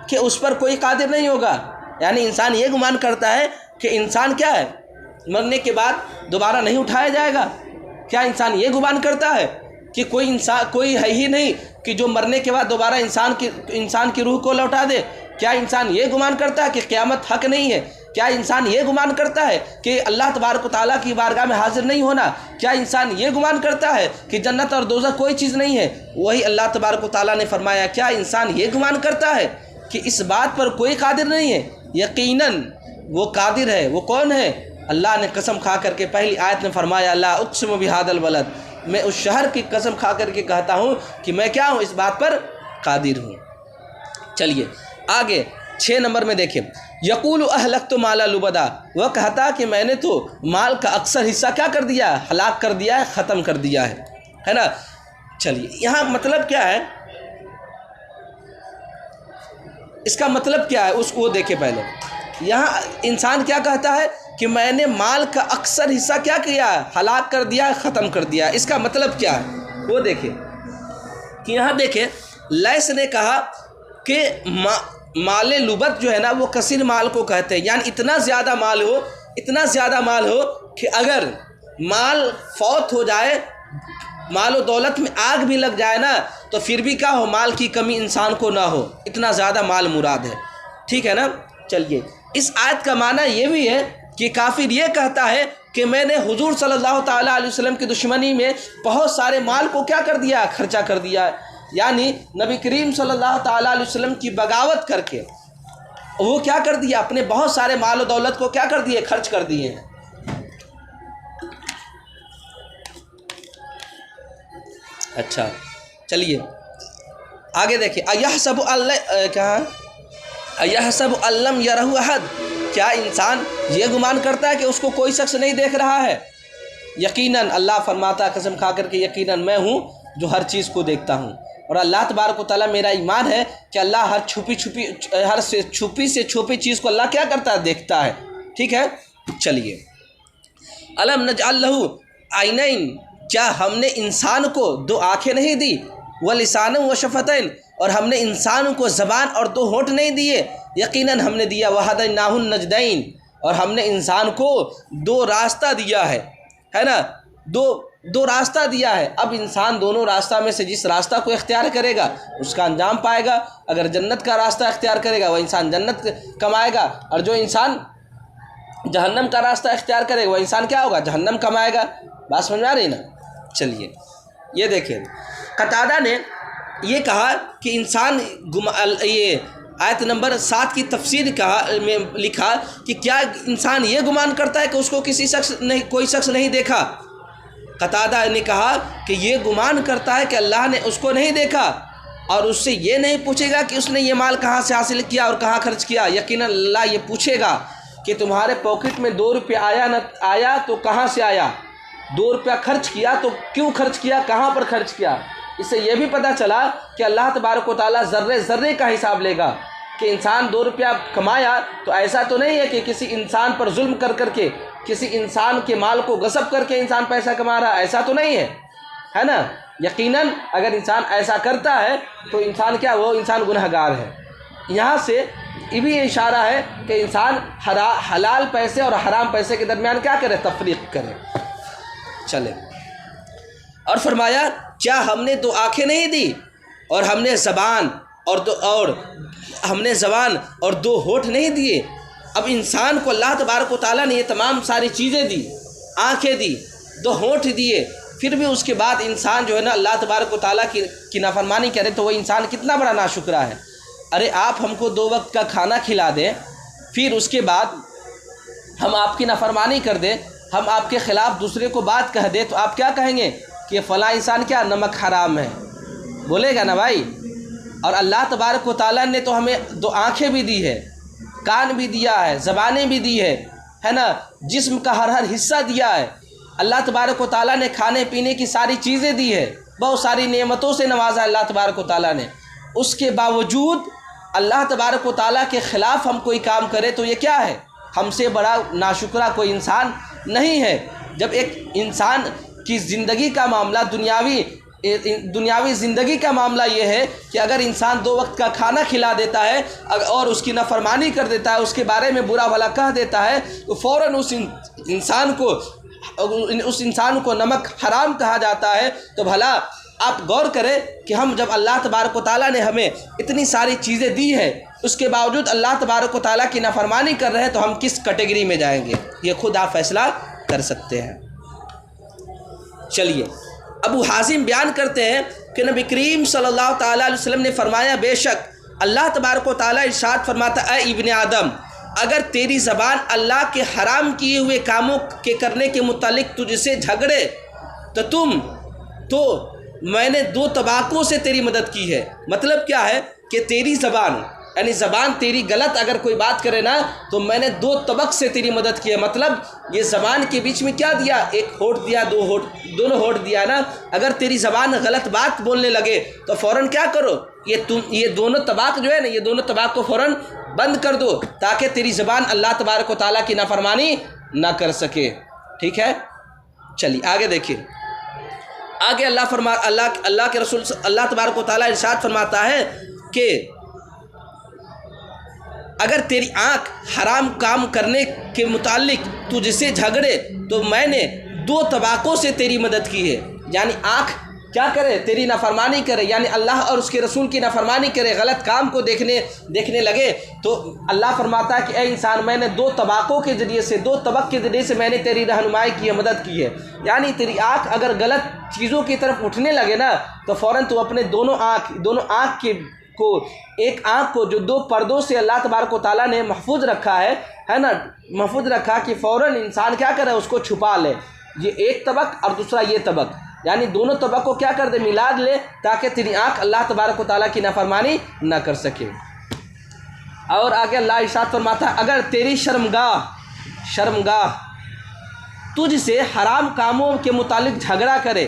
کہ اس پر کوئی قادر نہیں ہوگا؟ یعنی انسان یہ گمان کرتا ہے کہ انسان کیا ہے؟ مرنے کے بعد دوبارہ نہیں اٹھایا جائے گا؟ کیا انسان یہ گمان کرتا ہے کہ کوئی ہے ہی نہیں کہ جو مرنے کے بعد دوبارہ انسان کی روح کو لوٹا دے؟ کیا انسان یہ گمان کرتا ہے کہ قیامت حق نہیں ہے؟ کیا انسان یہ گمان کرتا ہے کہ اللہ تبارک و تعالیٰ کی بارگاہ میں حاضر نہیں ہونا؟ کیا انسان یہ گمان کرتا ہے کہ جنت اور دوزخ کوئی چیز نہیں ہے؟ وہی اللہ تبارک و تعالیٰ نے فرمایا کیا انسان یہ گمان کرتا ہے کہ اس بات پر کوئی قادر نہیں ہے؟ یقیناً وہ قادر ہے۔ وہ کون ہے؟ اللہ نے قسم کھا کر کے پہلی آیت میں فرمایا لا اقسم بہذا البلد، میں اس شہر کی قسم کھا کر کے کہتا ہوں کہ میں کیا ہوں؟ اس بات پر قادر ہوں۔ چلیے آگے 6 نمبر میں دیکھیں، یقول اہلکت مالا لبدا، وہ کہتا کہ میں نے تو مال کا اکثر حصہ کیا کر دیا ہے؟ ہلاک کر دیا ہے، ختم کر دیا ہے نا۔ چلیے یہاں مطلب کیا ہے؟ اس کا مطلب کیا ہے وہ دیکھیں پہلے۔ یہاں انسان کیا کہتا ہے کہ میں نے مال کا اکثر حصہ کیا کیا ہے؟ ہلاک کر دیا ہے، ختم کر دیا ہے۔ اس کا مطلب کیا ہے وہ دیکھیں کہ یہاں دیکھیں لیث نے کہا کہ مال لبد جو ہے نا وہ کثیر مال کو کہتے ہیں، یعنی اتنا زیادہ مال ہو کہ اگر مال فوت ہو جائے، مال و دولت میں آگ بھی لگ جائے نا، تو پھر بھی کیا ہو، مال کی کمی انسان کو نہ ہو، اتنا زیادہ مال مراد ہے، ٹھیک ہے نا۔ چلیے، اس آیت کا معنی یہ بھی ہے کہ کافر یہ کہتا ہے کہ میں نے حضور صلی اللہ تعالیٰ علیہ وسلم کی دشمنی میں بہت سارے مال کو کیا کر دیا، خرچہ کر دیا، یعنی نبی کریم صلی اللہ تعالیٰ علیہ وسلم کی بغاوت کر کے وہ کیا کر دیا، اپنے بہت سارے مال و دولت کو کیا کر دیے، خرچ کر دیے ہیں۔ اچھا چلیے آگے دیکھیں، ایحسب الم یرہ احد، کیا انسان یہ گمان کرتا ہے کہ اس کو کوئی شخص نہیں دیکھ رہا ہے؟ یقیناً اللہ فرماتا ہے قسم کھا کر کہ یقیناً میں ہوں جو ہر چیز کو دیکھتا ہوں، اور اللہ تبارک و تعالیٰ، میرا ایمان ہے کہ اللہ ہر چھپی سے چھپی چیز کو اللہ کیا کرتا ہے، دیکھتا ہے، ٹھیک ہے۔ چلیے، الم نجعل لہ عینین، کیا ہم نے انسان کو دو آنکھیں نہیں دی، ولسانا وشفتین، اور ہم نے انسان کو زبان اور دو ہونٹ نہیں دیے، یقیناً ہم نے دیا، وہدیناہ النجدین، اور ہم نے انسان کو دو راستہ دیا ہے نا، دو راستہ دیا ہے۔ اب انسان دونوں راستہ میں سے جس راستہ کو اختیار کرے گا اس کا انجام پائے گا، اگر جنت کا راستہ اختیار کرے گا وہ انسان جنت کمائے گا، اور جو انسان جہنم کا راستہ اختیار کرے گا وہ انسان کیا ہوگا، جہنم کمائے گا۔ بات سمجھ میں آ رہی نا؟ چلیے یہ دیکھیں، قتادہ نے یہ کہا کہ انسان یہ آیت نمبر 7 کی تفسیر میں لکھا کہ کیا انسان یہ گمان کرتا ہے کہ اس کو کوئی شخص نہیں دیکھا؟ قتادہ نے کہا کہ یہ گمان کرتا ہے کہ اللہ نے اس کو نہیں دیکھا، اور اس سے یہ نہیں پوچھے گا کہ اس نے یہ مال کہاں سے حاصل کیا اور کہاں خرچ کیا۔ یقیناً اللہ یہ پوچھے گا کہ تمہارے پاکٹ میں 2 روپے آیا نہ آیا تو کہاں سے آیا، 2 روپیہ خرچ کیا تو کیوں خرچ کیا، کہاں پر خرچ کیا۔ اس سے یہ بھی پتہ چلا کہ اللہ تبارک و تعالیٰ ذرے ذرے کا حساب لے گا، کہ انسان 2 روپیہ کمایا تو ایسا تو نہیں ہے کہ کسی انسان پر ظلم کر کے، کسی انسان کے مال کو غصب کر کے انسان پیسہ کما رہا، ایسا تو نہیں ہے نا۔ یقیناً اگر انسان ایسا کرتا ہے تو انسان کیا، وہ انسان گنہگار ہے۔ یہاں سے یہ بھی اشارہ ہے کہ انسان حلال پیسے اور حرام پیسے کے درمیان کیا کرے، تفریق کرے۔ چلے، اور فرمایا کیا ہم نے 2 آنکھیں نہیں دی، اور ہم نے زبان اور 2 ہونٹ نہیں دیے۔ اب انسان کو اللہ تبارک و تعالیٰ نے یہ تمام ساری چیزیں دی، آنکھیں دی، 2 ہونٹ دیے، پھر بھی اس کے بعد انسان جو ہے نا اللہ تبارک و تعالیٰ کی نافرمانی کرے تو وہ انسان کتنا بڑا ناشکرا ہے۔ ارے آپ ہم کو 2 وقت کا کھانا کھلا دیں، پھر اس کے بعد ہم آپ کی نافرمانی کر دیں، ہم آپ کے خلاف دوسرے کو بات کہہ دیں، تو آپ کیا کہیں گے کہ فلاں انسان کیا، نمک حرام ہے، بولے گا نا بھائی۔ اور اللہ تبارک و تعالیٰ نے تو ہمیں 2 آنکھیں بھی دی ہے، کان بھی دیا ہے، زبانیں بھی دی ہے نا، جسم کا ہر حصہ دیا ہے۔ اللہ تبارک و تعالیٰ نے کھانے پینے کی ساری چیزیں دی ہے، بہت ساری نعمتوں سے نوازا اللہ تبارک و تعالیٰ نے۔ اس کے باوجود اللہ تبارک و تعالیٰ کے خلاف ہم کوئی کام کرے تو یہ کیا ہے، ہم سے بڑا ناشکرا کوئی انسان نہیں ہے۔ جب ایک انسان کی زندگی کا معاملہ، دنیاوی زندگی کا معاملہ یہ ہے کہ اگر انسان 2 وقت کا کھانا کھلا دیتا ہے اور اس کی نافرمانی کر دیتا ہے، اس کے بارے میں برا بھلا کہہ دیتا ہے، تو فوراً اس انسان کو نمک حرام کہا جاتا ہے۔ تو بھلا آپ غور کریں کہ ہم جب اللہ تبارک و تعالیٰ نے ہمیں اتنی ساری چیزیں دی ہے، اس کے باوجود اللہ تبارک و تعالیٰ کی نافرمانی کر رہے ہیں، تو ہم کس کیٹیگری میں جائیں گے، یہ خود آپ فیصلہ کر سکتے ہیں۔ چلیے، ابو حازم بیان کرتے ہیں کہ نبی کریم صلی اللہ تعالیٰ علیہ وسلم نے فرمایا، بے شک اللہ تبارک و تعالیٰ ارشاد فرماتا، اے ابن آدم، اگر تیری زبان اللہ کے حرام کیے ہوئے کاموں کے کرنے کے متعلق تجھ سے جھگڑے تو میں نے 2 طبقوں سے تیری مدد کی ہے۔ مطلب کیا ہے کہ تیری زبان، یعنی زبان تیری غلط اگر کوئی بات کرے نا تو میں نے 2 طبق سے تیری مدد کی ہے۔ مطلب یہ زبان کے بیچ میں کیا دیا، 1 ہونٹ دیا، 2 ہونٹ، دونوں ہونٹ دیا نا۔ اگر تیری زبان غلط بات بولنے لگے تو فوراً کیا کرو، یہ دونوں طبق جو ہے نا، یہ دونوں طبق کو فوراً بند کر دو، تاکہ تیری زبان اللہ تبارک و تعالیٰ کی نافرمانی نہ کر سکے، ٹھیک ہے۔ چلیے آگے دیکھیں، آگے اللہ کے رسول اللہ تبارک و تعالیٰ ارشاد فرماتا ہے کہ اگر تیری آنکھ حرام کام کرنے کے متعلق تجھ سے جھگڑے تو میں نے دو طبقوں سے تیری مدد کی ہے، یعنی آنکھ کیا کرے؟ تیری نافرمانی کرے، یعنی اللہ اور اس کے رسول کی نافرمانی کرے، غلط کام کو دیکھنے لگے، تو اللہ فرماتا ہے کہ اے انسان میں نے دو طبقوں کے ذریعے سے، دو طبق کے ذریعے سے میں نے تیری رہنمائی کی ہے، مدد کی ہے۔ یعنی تیری آنکھ اگر غلط چیزوں کی طرف اٹھنے لگے نا تو فوراً تو اپنے دونوں آنکھ ایک آنکھ کو جو دو پردوں سے اللہ تبارک و تعالیٰ نے محفوظ رکھا ہے نا، محفوظ رکھا کہ فوراً انسان کیا کرے؟ اس کو چھپا لے، یہ ایک طبق اور دوسرا یہ طبق، یعنی دونوں طبق کو کیا کر دے؟ ملا لے، تاکہ تیری آنکھ اللہ تبارک و تعالیٰ کی نافرمانی نہ کر سکے۔ اور آگے اللہ ارشاد فرماتا ہے اگر تیری شرمگاہ تجھ سے حرام کاموں کے متعلق جھگڑا کرے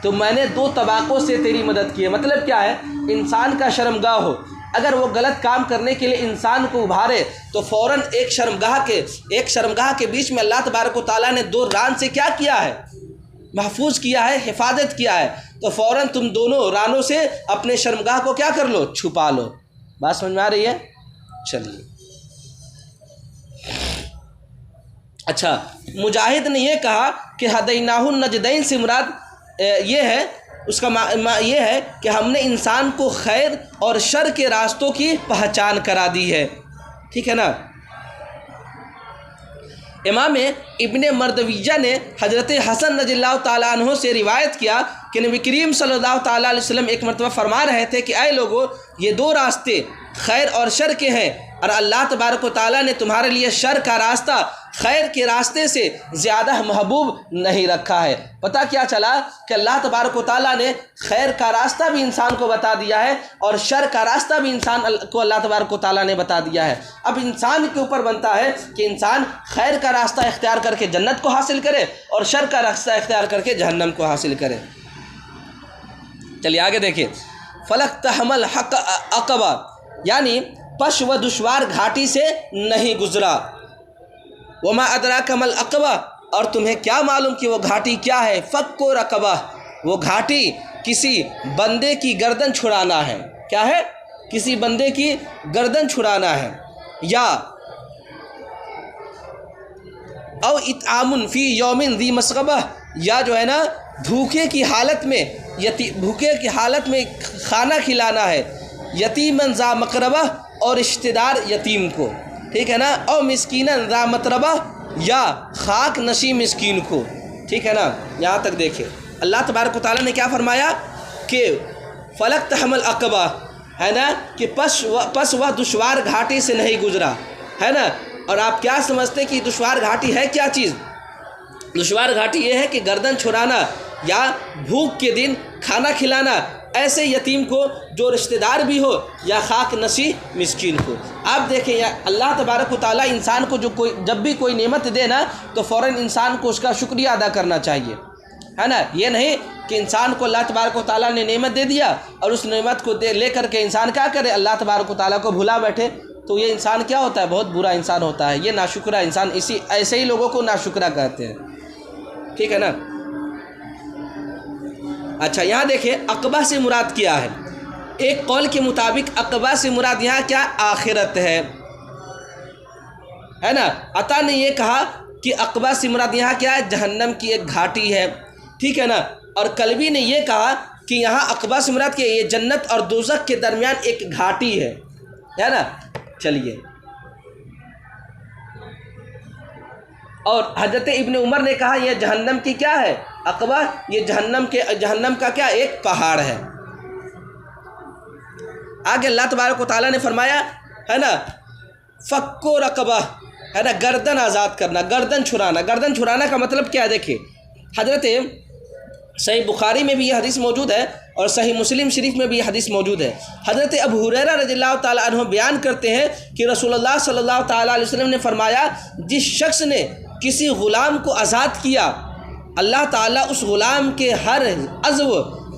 تو میں نے دو طبقوں سے تیری مدد کی ہے۔ مطلب کیا ہے؟ انسان کا شرمگاہ ہو، اگر وہ غلط کام کرنے کے لیے انسان کو ابھارے تو فوراً ایک شرمگاہ کے بیچ میں اللہ تبارک و تعالیٰ نے دو ران سے کیا کیا ہے؟ محفوظ کیا ہے، حفاظت کیا ہے، تو فوراً تم دونوں رانوں سے اپنے شرمگاہ کو کیا کر لو؟ چھپا لو۔ بات سمجھ میں آ رہی ہے؟ چلیے اچھا، مجاہد نے یہ کہا کہ ہدیناہ النجدین سے مراد یہ ہے، اس کا یہ ہے کہ ہم نے انسان کو خیر اور شر کے راستوں کی پہچان کرا دی ہے، ٹھیک ہے نا۔ امام ابن مردویہ نے حضرت حسن رضی اللہ تعالیٰ عنہ سے روایت کیا کہ نبی کریم صلی اللہ تعالیٰ علیہ وسلم ایک مرتبہ فرما رہے تھے کہ اے لوگو، یہ دو راستے خیر اور شر کے ہیں، اور اللہ تبارک و تعالیٰ نے تمہارے لیے شر کا راستہ خیر کے راستے سے زیادہ محبوب نہیں رکھا ہے۔ پتہ کیا چلا کہ اللہ تبارک و تعالیٰ نے خیر کا راستہ بھی انسان کو بتا دیا ہے اور شر کا راستہ بھی انسان کو اللہ تبارک و تعالیٰ نے بتا دیا ہے۔ اب انسان کے اوپر بنتا ہے کہ انسان خیر کا راستہ اختیار کر کے جنت کو حاصل کرے اور شر کا راستہ اختیار کر کے جہنم کو حاصل کرے۔ چلیے آگے دیکھیں، فلک تحمل حق عقبہ، یعنی پش و دشوار گھاٹی سے نہیں گزرا۔ وما ادراک ما العقبہ، اور تمہیں کیا معلوم کہ وہ گھاٹی کیا ہے؟ فک و رقبہ، وہ گھاٹی کسی بندے کی گردن چھڑانا ہے۔ کیا ہے؟ کسی بندے کی گردن چھڑانا ہے۔ یا او اطعام فی یوم ذی مسغبہ، یا جو ہے نا بھوکے کی حالت میں کھانا کھلانا ہے، یتیمن ذا مقربہ، اور رشتہ دار یتیم کو، ٹھیک ہے نا، او مسکینن ذا متربہ، یا خاک نشی مسکین کو، ٹھیک ہے نا۔ یہاں تک دیکھیں اللہ تبارک و تعالیٰ نے کیا فرمایا کہ فلک تحمل عقبہ، ہے نا، کہ پس وہ دشوار گھاٹی سے نہیں گزرا، ہے نا۔ اور آپ کیا سمجھتے کہ دشوار گھاٹی ہے کیا چیز؟ دشوار گھاٹی یہ ہے کہ گردن چھڑانا یا بھوک کے دن کھانا کھلانا ایسے یتیم کو جو رشتہ دار بھی ہو یا خاک نشی مسکین کو۔ آپ دیکھیں اللہ تبارک و تعالیٰ انسان کو جب بھی کوئی نعمت دے نا تو فوراً انسان کو اس کا شکریہ ادا کرنا چاہیے، ہے نا۔ یہ نہیں کہ انسان کو اللہ تبارک و تعالیٰ نے نعمت دے دیا اور اس نعمت کو لے کر کے انسان کیا کرے؟ اللہ تبارک و تعالیٰ کو بھلا بیٹھے، تو یہ انسان کیا ہوتا ہے؟ بہت برا انسان ہوتا ہے، یہ ناشکرہ انسان، ایسے ہی لوگوں کو ناشکرہ کہتے ہیں، ٹھیک ہے نا۔ اچھا یہاں دیکھیں عقبہ سے مراد کیا ہے؟ ایک قول کے مطابق عقبہ سے مراد یہاں کیا؟ آخرت ہے نا۔ عطا نے یہ کہا کہ عقبہ سے مراد یہاں کیا ہے؟ جہنم کی ایک گھاٹی ہے، ٹھیک ہے نا۔ اور کلبی نے یہ کہا کہ یہاں عقبہ سے مراد کیا؟ یہ جنت اور دوزخ کے درمیان ایک گھاٹی ہے نا۔ چلیے، اور حضرت ابن عمر نے کہا یہ جہنم کی کیا ہے؟ عقبہ، یہ جہنم کا کیا؟ ایک پہاڑ ہے۔ آگے اللہ تبارک و تعالیٰ نے فرمایا ہے نا فک و رقبہ، ہے نا، گردن آزاد کرنا، گردن چھڑانا۔ گردن چھڑانا کا مطلب کیا ہے؟ دیکھیں حضرت صحیح بخاری میں بھی یہ حدیث موجود ہے اور صحیح مسلم شریف میں بھی یہ حدیث موجود ہے۔ حضرت ابو ہریرہ رضی اللہ تعالیٰ عنہ بیان کرتے ہیں کہ رسول اللہ صلی اللہ تعالیٰ علیہ وسلم نے فرمایا جس شخص نے کسی غلام کو آزاد کیا، اللہ تعالیٰ اس غلام کے ہر عضو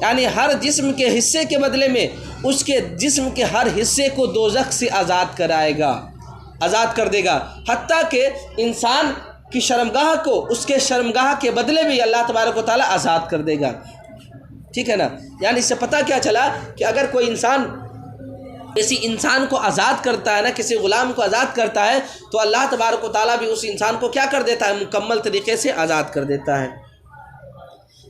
یعنی ہر جسم کے حصے کے بدلے میں اس کے جسم کے ہر حصے کو دوزخ سے آزاد کر دے گا، حتیٰ کہ انسان کی شرمگاہ کو اس کے شرمگاہ کے بدلے بھی اللہ تبارک و تعالیٰ آزاد کر دے گا، ٹھیک ہے نا۔ یعنی اس سے پتہ کیا چلا کہ اگر کوئی انسان کسی انسان کو آزاد کرتا ہے نا، کسی غلام کو آزاد کرتا ہے تو اللہ تبارک و تعالیٰ بھی اس انسان کو کیا کر دیتا ہے؟ مکمل طریقے سے آزاد کر دیتا ہے،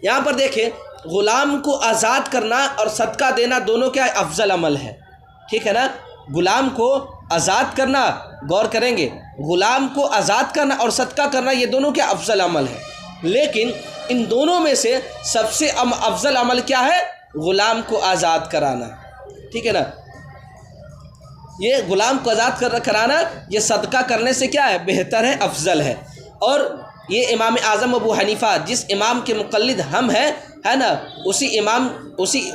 یہاں پر دیکھیں غلام کو آزاد کرنا اور صدقہ دینا دونوں کیا افضل عمل ہے، ٹھیک ہے نا. غلام کو آزاد کرنا، غور کریں گے، غلام کو آزاد کرنا اور صدقہ کرنا یہ دونوں کیا افضل عمل ہے. لیکن ان دونوں میں سے سب سے افضل عمل کیا ہے؟ غلام کو آزاد کرانا، ٹھیک ہے نا. یہ غلام کو آزاد کرانا یہ صدقہ کرنے سے کیا ہے؟ بہتر ہے، افضل ہے. اور یہ امام اعظم ابو حنیفہ جس امام کے مقلد ہم ہیں، ہے نا،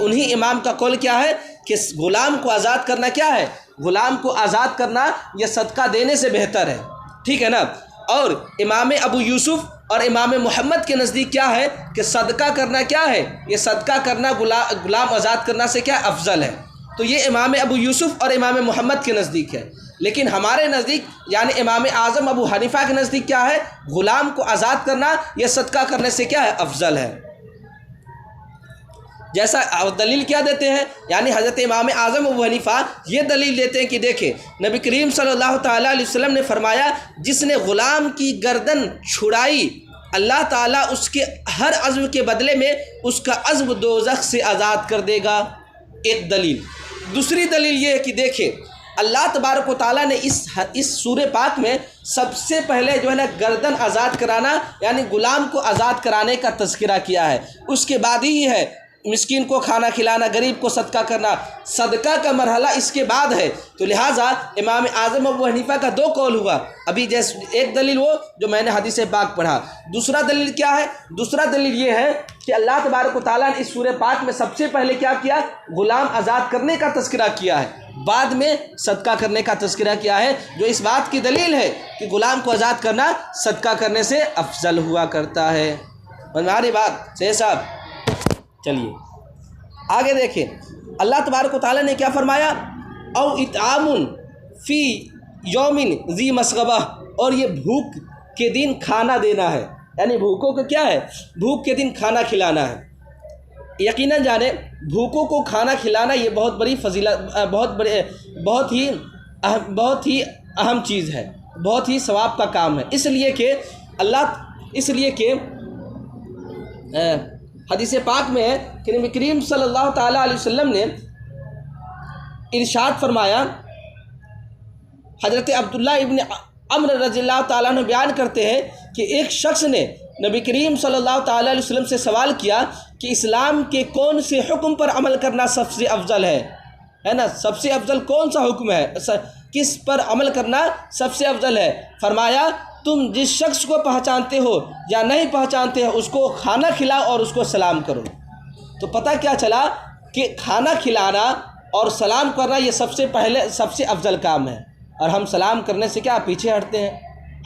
انہی امام کا قول کیا ہے کہ غلام کو آزاد کرنا کیا ہے؟ غلام کو آزاد کرنا یہ صدقہ دینے سے بہتر ہے، ٹھیک ہے نا. اور امام ابو یوسف اور امام محمد کے نزدیک کیا ہے کہ صدقہ کرنا کیا ہے؟ یہ صدقہ کرنا غلام آزاد کرنا سے کیا افضل ہے. تو یہ امام ابو یوسف اور امام محمد کے نزدیک ہے. لیکن ہمارے نزدیک یعنی امام اعظم ابو حنیفہ کے نزدیک کیا ہے؟ غلام کو آزاد کرنا یہ صدقہ کرنے سے کیا ہے؟ افضل ہے. جیسا دلیل کیا دیتے ہیں؟ یعنی حضرت امام اعظم ابو حنیفہ یہ دلیل دیتے ہیں کہ دیکھیں نبی کریم صلی اللہ تعالیٰ علیہ وسلم نے فرمایا جس نے غلام کی گردن چھڑائی اللہ تعالیٰ اس کے ہر عزم کے بدلے میں اس کا عزم دوزخ سے آزاد کر دے گا. ایک دلیل. دوسری دلیل یہ ہے کہ دیکھیں اللہ تبارک و تعالیٰ نے اس سورہ پاک میں سب سے پہلے جو ہے نا گردن آزاد کرانا یعنی غلام کو آزاد کرانے کا تذکرہ کیا ہے. اس کے بعد ہی ہے مسکین کو کھانا کھلانا، غریب کو صدقہ کرنا. صدقہ کا مرحلہ اس کے بعد ہے. تو لہٰذا امام اعظم ابو حنیفہ کا دو قول ہوا. ابھی جیسے ایک دلیل وہ جو میں نے حدیث پاک پڑھا. دوسرا دلیل کیا ہے؟ دوسرا دلیل یہ ہے کہ اللہ تبارک و تعالیٰ نے اس سورہ پاک میں سب سے پہلے کیا کیا؟ غلام آزاد کرنے کا تذکرہ کیا ہے، بعد میں صدقہ کرنے کا تذکرہ کیا ہے، جو اس بات کی دلیل ہے کہ غلام کو آزاد کرنا صدقہ کرنے سے افضل ہوا کرتا ہے. ہماری بات صحیح صاحب. چلیے آگے دیکھیں اللہ تبارک و تعالیٰ نے کیا فرمایا؟ او اطعام فی یوم ذی مسغبہ، اور یہ بھوک کے دن کھانا دینا ہے. یعنی بھوکوں کو کیا ہے؟ بھوک کے دن کھانا کھلانا ہے. یقیناً جانیں بھوکوں کو کھانا کھلانا یہ بہت بڑی فضیلت بہت ہی اہم چیز ہے، بہت ہی ثواب کا کام ہے. اس لیے کہ حدیث پاک میں ہے کہ نبی کریم صلی اللہ تعالیٰ علیہ وسلم نے ارشاد فرمایا، حضرت عبداللہ ابن عمر رضی اللہ تعالیٰ عنہ بیان کرتے ہیں کہ ایک شخص نے نبی کریم صلی اللہ تعالیٰ علیہ وسلم سے سوال کیا کہ اسلام کے کون سے حکم پر عمل کرنا سب سے افضل ہے نا، سب سے افضل کون سا حکم ہے، کس پر عمل کرنا سب سے افضل ہے؟ فرمایا تم جس شخص کو پہچانتے ہو یا نہیں پہچانتے ہو اس کو کھانا کھلاؤ اور اس کو سلام کرو. تو پتہ کیا چلا کہ کھانا کھلانا اور سلام کرنا یہ سب سے افضل کام ہے. اور ہم سلام کرنے سے کیا پیچھے ہٹتے ہیں،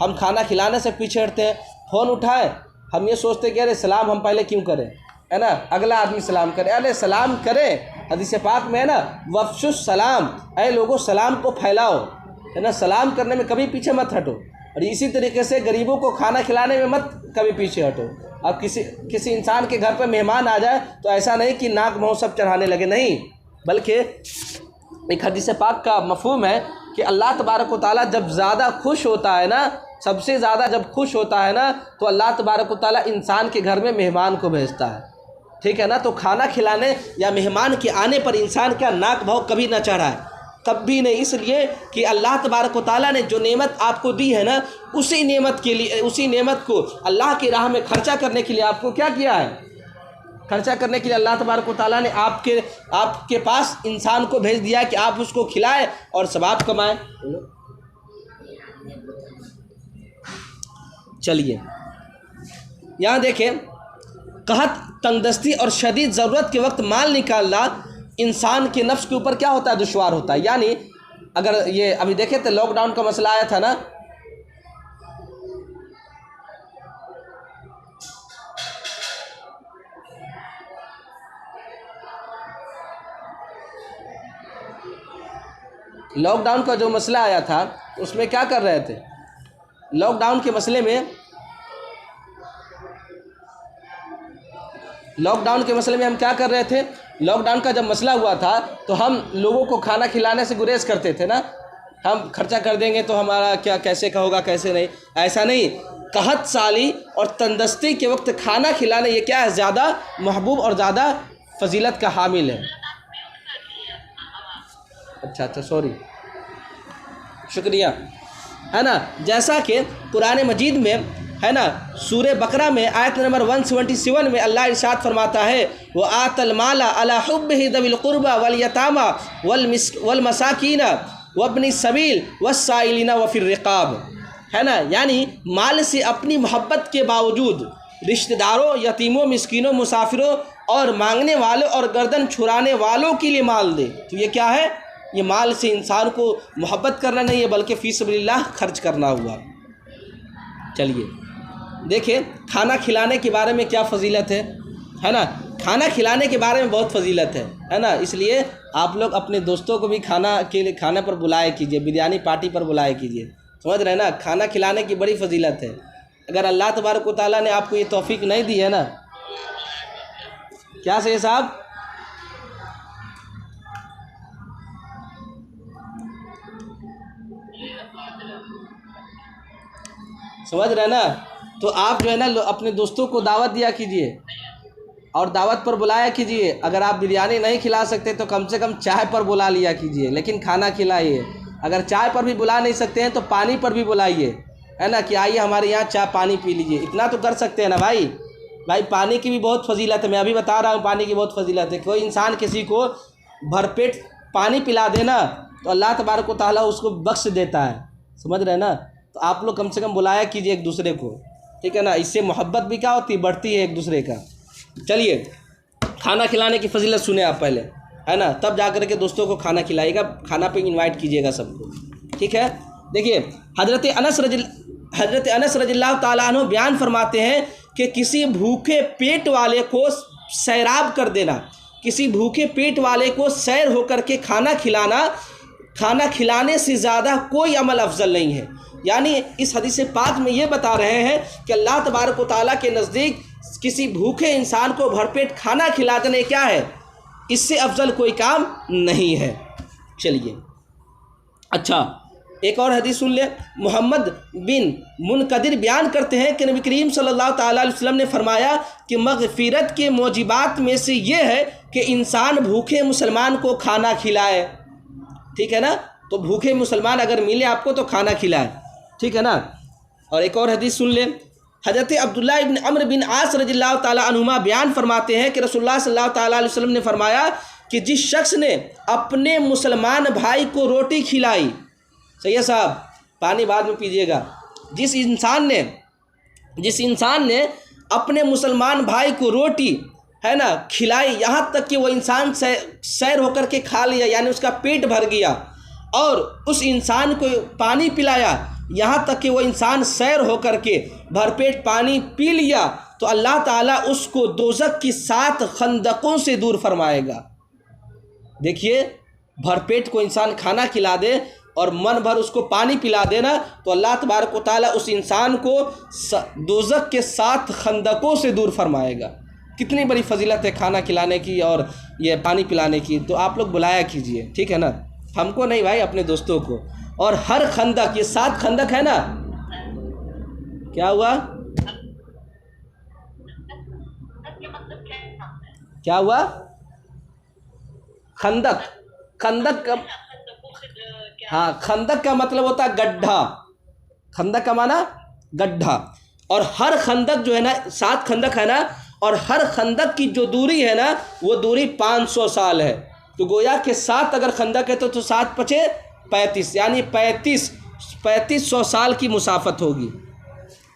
ہم کھانا کھلانے سے پیچھے ہٹتے ہیں. فون اٹھائے ہم یہ سوچتے کہ ارے سلام ہم پہلے کیوں کریں، ہے نا، اگلا آدمی سلام کرے. ارے سلام کرے، حدیث پاک میں ہے نا وفش السلام، اے لوگوں سلام کو پھیلاؤ، ہے نا، سلام کرنے میں کبھی پیچھے مت ہٹو. اور اسی طریقے سے غریبوں کو کھانا کھلانے میں مت کبھی پیچھے ہٹو. اب کسی انسان کے گھر پہ مہمان آ جائے تو ایسا نہیں کہ ناک منہ سب چڑھانے لگے، نہیں، بلکہ ایک حدیث پاک کا مفہوم ہے کہ اللہ تبارک و تعالیٰ جب زیادہ خوش ہوتا ہے نا، سب سے زیادہ جب خوش ہوتا ہے نا تو اللہ تبارک و تعالیٰ انسان کے گھر میں مہمان کو بھیجتا ہے. ٹھیک ہے نا. تو کھانا کھلانے یا مہمان کے آنے پر انسان کا ناک بھاؤ کبھی نہ چڑھا ہے، کبھی نہیں. اس لیے کہ اللہ تبارک و تعالیٰ نے جو نعمت آپ کو دی ہے نا اسی نعمت کو اللہ کی راہ میں خرچہ کرنے کے لیے آپ کو کیا کیا ہے؟ خرچہ کرنے کے لیے اللہ تبارک و تعالیٰ نے آپ کے پاس انسان کو بھیج دیا کہ آپ اس کو کھلائیں اور ثواب کمائیں. چلیے یہاں دیکھیں قحط، تنگدستی اور شدید ضرورت کے وقت مال نکالنا انسان کے نفس کے اوپر کیا ہوتا ہے؟ دشوار ہوتا ہے. یعنی اگر یہ ابھی دیکھیں تو لاک ڈاؤن کا مسئلہ آیا تھا نا، لاک ڈاؤن کا جو مسئلہ آیا تھا اس میں کیا کر رہے تھے؟ لاک ڈاؤن کے مسئلے میں ہم کیا کر رہے تھے؟ لاک ڈاؤن کا جب مسئلہ ہوا تھا تو ہم لوگوں کو کھانا کھلانے سے گریز کرتے تھے نا، ہم خرچہ کر دیں گے تو ہمارا کیا کیسے کا ہوگا کیسے نہیں، ایسا نہیں. قحط سالی اور تندرستی کے وقت کھانا کھلانا یہ کیا ہے، زیادہ محبوب اور زیادہ فضیلت کا حامل ہے. اچھا سوری، شکریہ. ہے نا، جیسا کہ قرآن مجید میں ہے نا سورہ بقرہ میں آیت نمبر 177 میں اللہ ارشاد فرماتا ہے وَآتَ الْمَالَ عَلَى حُبِّهِ ذَوِي الْقُرْبَى وَالْيَتَامَى وَالْمَسَاكِينَ وَابْنِ السَّبِيلِ وَالسَّائِلِينَ وَفِي الرِّقَابِ. ہے نا، یعنی مال سے اپنی محبت کے باوجود رشتہ داروں، یتیموں، مسکینوں، مسافروں اور مانگنے والوں اور گردن چھڑانے والوں کے لیے مال دے. تو یہ کیا ہے؟ یہ مال سے انسان کو محبت کرنا نہیں ہے بلکہ فی سبیل اللہ خرچ کرنا ہوا. چلیے دیکھیں کھانا کھلانے کے بارے میں کیا فضیلت ہے نا، کھانا کھلانے کے بارے میں بہت فضیلت ہے نا. اس لیے آپ لوگ اپنے دوستوں کو بھی کھانے پر بلائے کیجیے، بریانی پارٹی پر بلائے کیجیے. سمجھ رہے ہیں نا، کھانا کھلانے کی بڑی فضیلت ہے. اگر اللہ تبارک و تعالیٰ نے آپ کو یہ توفیق نہیں دی ہے نا، کیا صحیح صاحب، سمجھ رہے ہیں نا، تو آپ جو ہے نا اپنے دوستوں کو دعوت دیا کیجیے اور دعوت پر بلایا کیجیے. اگر آپ بریانی نہیں کھلا سکتے تو کم سے کم چائے پر بلا لیا کیجیے، لیکن کھانا کھلائیے. اگر چائے پر بھی بلا نہیں سکتے ہیں تو پانی پر بھی بلائیے، ہے نا، کہ آئیے ہمارے یہاں چائے پانی پی لیجیے. اتنا تو کر سکتے ہیں نا بھائی. پانی کی بھی بہت فضیلت ہے، میں ابھی بتا رہا ہوں پانی کی بہت فضیلت ہے. کوئی انسان کسی کو بھر پیٹ پانی پلا دے نا تو اللہ تبارک و تعالیٰ اس کو بخش دیتا ہے. سمجھ رہے ہیں نا، تو آپ لوگ کم سے کم بلایا کیجیے ایک دوسرے کو، ٹھیک ہے نا. اس سے محبت بھی کیا ہوتی ہے، بڑھتی ہے ایک دوسرے کا. چلیے کھانا کھلانے کی فضیلت سنیں آپ پہلے، ہے نا، تب جا کر کے دوستوں کو کھانا کھلائیے گا، کھانا پہ انوائٹ کیجیے گا سب کو، ٹھیک ہے. دیکھیے حضرت انس رضی اللہ تعالیٰ عنہ بیان فرماتے ہیں کہ کسی بھوکے پیٹ والے کو سیراب کر دینا، کسی بھوکے پیٹ والے کو سیر ہو کر کے کھانا کھلانے سے زیادہ کوئی عمل افضل نہیں ہے. یعنی اس حدیث پاک میں یہ بتا رہے ہیں کہ اللہ تبارک و تعالیٰ کے نزدیک کسی بھوکے انسان کو بھر پیٹ کھانا کھلا دینے کیا ہے، اس سے افضل کوئی کام نہیں ہے. چلیے اچھا ایک اور حدیث سن لیں. محمد بن منقدر بیان کرتے ہیں کہ نبی کریم صلی اللہ تعالیٰ علیہ وسلم نے فرمایا کہ مغفرت کے موجبات میں سے یہ ہے کہ انسان بھوکے مسلمان کو کھانا کھلائے. ٹھیک ہے نا، تو بھوکے مسلمان اگر ملے آپ کو تو کھانا کھلائے، ٹھیک ہے نا. اور ایک اور حدیث سن لیں. حضرت عبداللہ ابن عمرو بن عاص رضی اللہ تعالیٰ عنہما بیان فرماتے ہیں کہ رسول اللہ صلی اللہ تعالیٰ علیہ وسلم نے فرمایا کہ جس شخص نے اپنے مسلمان بھائی کو روٹی کھلائی، صحیح ہے صاحب، پانی بعد میں پیجیے گا، جس انسان نے اپنے مسلمان بھائی کو روٹی ہے نا کھلائی، یہاں تک کہ وہ انسان سیر ہو کر کے کھا لیا، یعنی اس کا پیٹ بھر گیا، اور اس انسان کو پانی پلایا یہاں تک کہ وہ انسان سیر ہو کر کے بھر پیٹ پانی پی لیا، تو اللہ تعالیٰ اس کو دوزخ کی 7 خندقوں سے دور فرمائے گا. دیکھیے بھر پیٹ کو انسان کھانا کھلا دے اور من بھر اس کو پانی پلا دینا تو اللہ تبارک و تعالیٰ اس انسان کو دوزخ کے 7 خندقوں سے دور فرمائے گا. کتنی بڑی فضیلت ہے کھانا کھلانے کی اور یہ پانی پلانے کی. تو آپ لوگ بلایا کیجئے، ٹھیک ہے نا، ہم کو نہیں بھائی، اپنے دوستوں کو. اور ہر خندق، یہ 7 خندق ہے نا، کیا ہوا خندق کا ہاں، خندق کا مطلب ہوتا ہے گڈھا، خندق کا معنی گڈھا. اور ہر خندق جو ہے نا، 7 خندق ہے نا، اور ہر خندق کی جو دوری ہے نا وہ دوری 500 سال ہے. تو گویا کہ 7 اگر خندق ہے تو 7 × 5 = 35، یعنی 3500 سال کی مسافت ہوگی،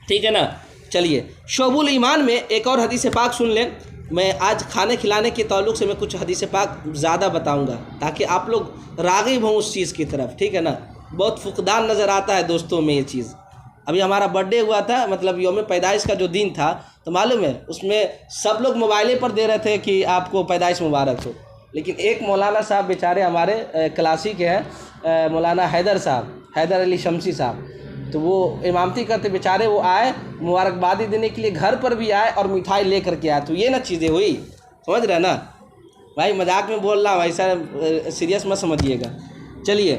ٹھیک ہے نا. چلیے شعب الایمان میں ایک اور حدیث پاک سن لیں. میں آج کھانے کھلانے کے تعلق سے میں کچھ حدیث پاک زیادہ بتاؤں گا تاکہ آپ لوگ راغب ہوں اس چیز کی طرف، ٹھیک ہے نا. بہت فقدان نظر آتا ہے دوستوں میں یہ چیز. ابھی ہمارا برتھ ڈے ہوا تھا، مطلب یوم پیدائش کا جو دن تھا، تو معلوم ہے اس میں سب لوگ موبائلے پر دے رہے تھے کہ آپ کو پیدائش مبارک ہو، لیکن ایک مولانا صاحب بیچارے ہمارے کلاسی کے ہیں، مولانا حیدر علی شمسی صاحب، تو وہ امامتی کرتے بیچارے، وہ آئے مبارکبادی دینے کے لیے، گھر پر بھی آئے اور مٹھائی لے کر کے آئے. تو یہ نا چیزیں ہوئی، سمجھ رہے ہیں نا بھائی، مذاق میں بول رہا ہوں، ایسا سیریس مت سمجھیے گا. چلیے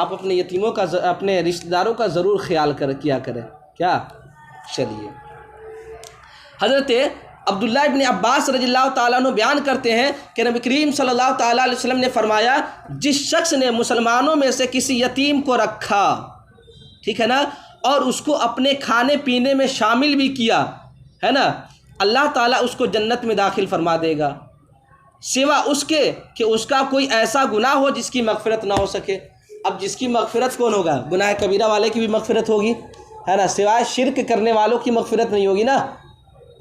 آپ اپنے یتیموں کا اپنے رشتہ داروں کا ضرور خیال کیا کریں. کیا؟ چلیے حضرت عبداللہ ابن عباس رضی اللہ تعالیٰ عنہ بیان کرتے ہیں کہ نبی کریم صلی اللہ تعالیٰ علیہ وسلم نے فرمایا جس شخص نے مسلمانوں میں سے کسی یتیم کو رکھا، ٹھیک ہے نا، اور اس کو اپنے کھانے پینے میں شامل بھی کیا ہے نا، اللہ تعالیٰ اس کو جنت میں داخل فرما دے گا، سوا اس کے کہ اس کا کوئی ایسا گناہ ہو جس کی مغفرت نہ ہو سکے. اب جس کی مغفرت کون ہوگا؟ گناہ کبیرہ والے کی بھی مغفرت ہوگی ہے نا، سوائے شرک کرنے والوں کی مغفرت نہیں ہوگی نا،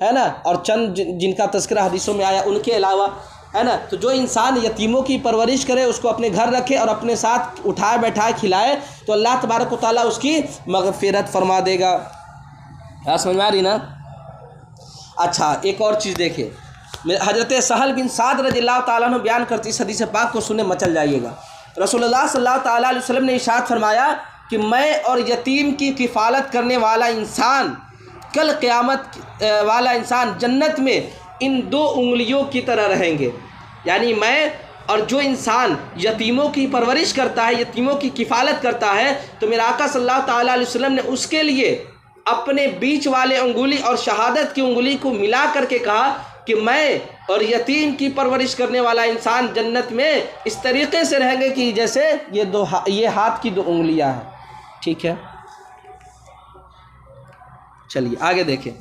ہے نا، اور چند جن کا تذکرہ حدیثوں میں آیا ان کے علاوہ، ہے نا. تو جو انسان یتیموں کی پرورش کرے، اس کو اپنے گھر رکھے اور اپنے ساتھ اٹھائے بیٹھائے کھلائے، تو اللہ تبارک و تعالیٰ اس کی مغفرت فرما دے گا. سمجھ میں آ رہی نا؟ اچھا ایک اور چیز دیکھیں، حضرت سہل بن سعد رضی اللہ تعالیٰ عنہ بیان کرتی اس حدیث پاک کو سنیں مچل جائیے گا. رسول اللہ صلی اللہ تعالیٰ علیہ وسلم نے ارشاد فرمایا کہ میں اور یتیم کی کفالت کرنے والا انسان، کل قیامت والا انسان جنت میں ان 2 انگلیوں کی طرح رہیں گے. یعنی میں اور جو انسان یتیموں کی پرورش کرتا ہے، یتیموں کی کفالت کرتا ہے، تو میرا آقا صلی اللہ تعالیٰ علیہ وسلم نے اس کے لیے اپنے بیچ والے انگلی اور شہادت کی انگلی کو ملا کر کے کہا کہ میں اور یتیم کی پرورش کرنے والا انسان جنت میں اس طریقے سے رہیں گے کہ جیسے یہ ہاتھ کی 2 انگلیاں ہیں. ٹھیک ہے، چلیے آگے دیکھیں.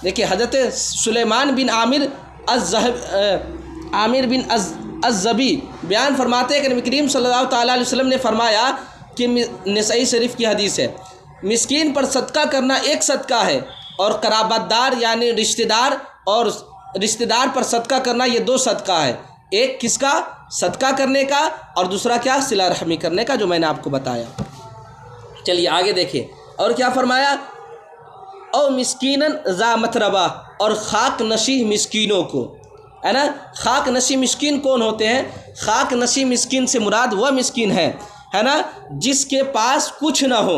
دیکھیے حضرت سلیمان بن عامر بن الزبی بیان فرماتے ہیں کہ نبی کریم صلی اللہ تعالیٰ علیہ وسلم نے فرمایا کہ نسائی شریف کی حدیث ہے، مسکین پر صدقہ کرنا ایک صدقہ ہے، اور قرابت دار یعنی رشتہ دار پر صدقہ کرنا یہ 2 صدقہ ہے. ایک کس کا؟ صدقہ کرنے کا، اور دوسرا کیا؟ صلہ رحمی کرنے کا، جو میں نے آپ کو بتایا. چلیے آگے دیکھیں اور کیا فرمایا، او مسکینن ذا متربہ، اور خاک نشی مسکینوں کو، ہے نا. خاک نشی مسکین کون ہوتے ہیں؟ خاک نشی مسکین سے مراد وہ مسکین ہے نا جس کے پاس کچھ نہ ہو،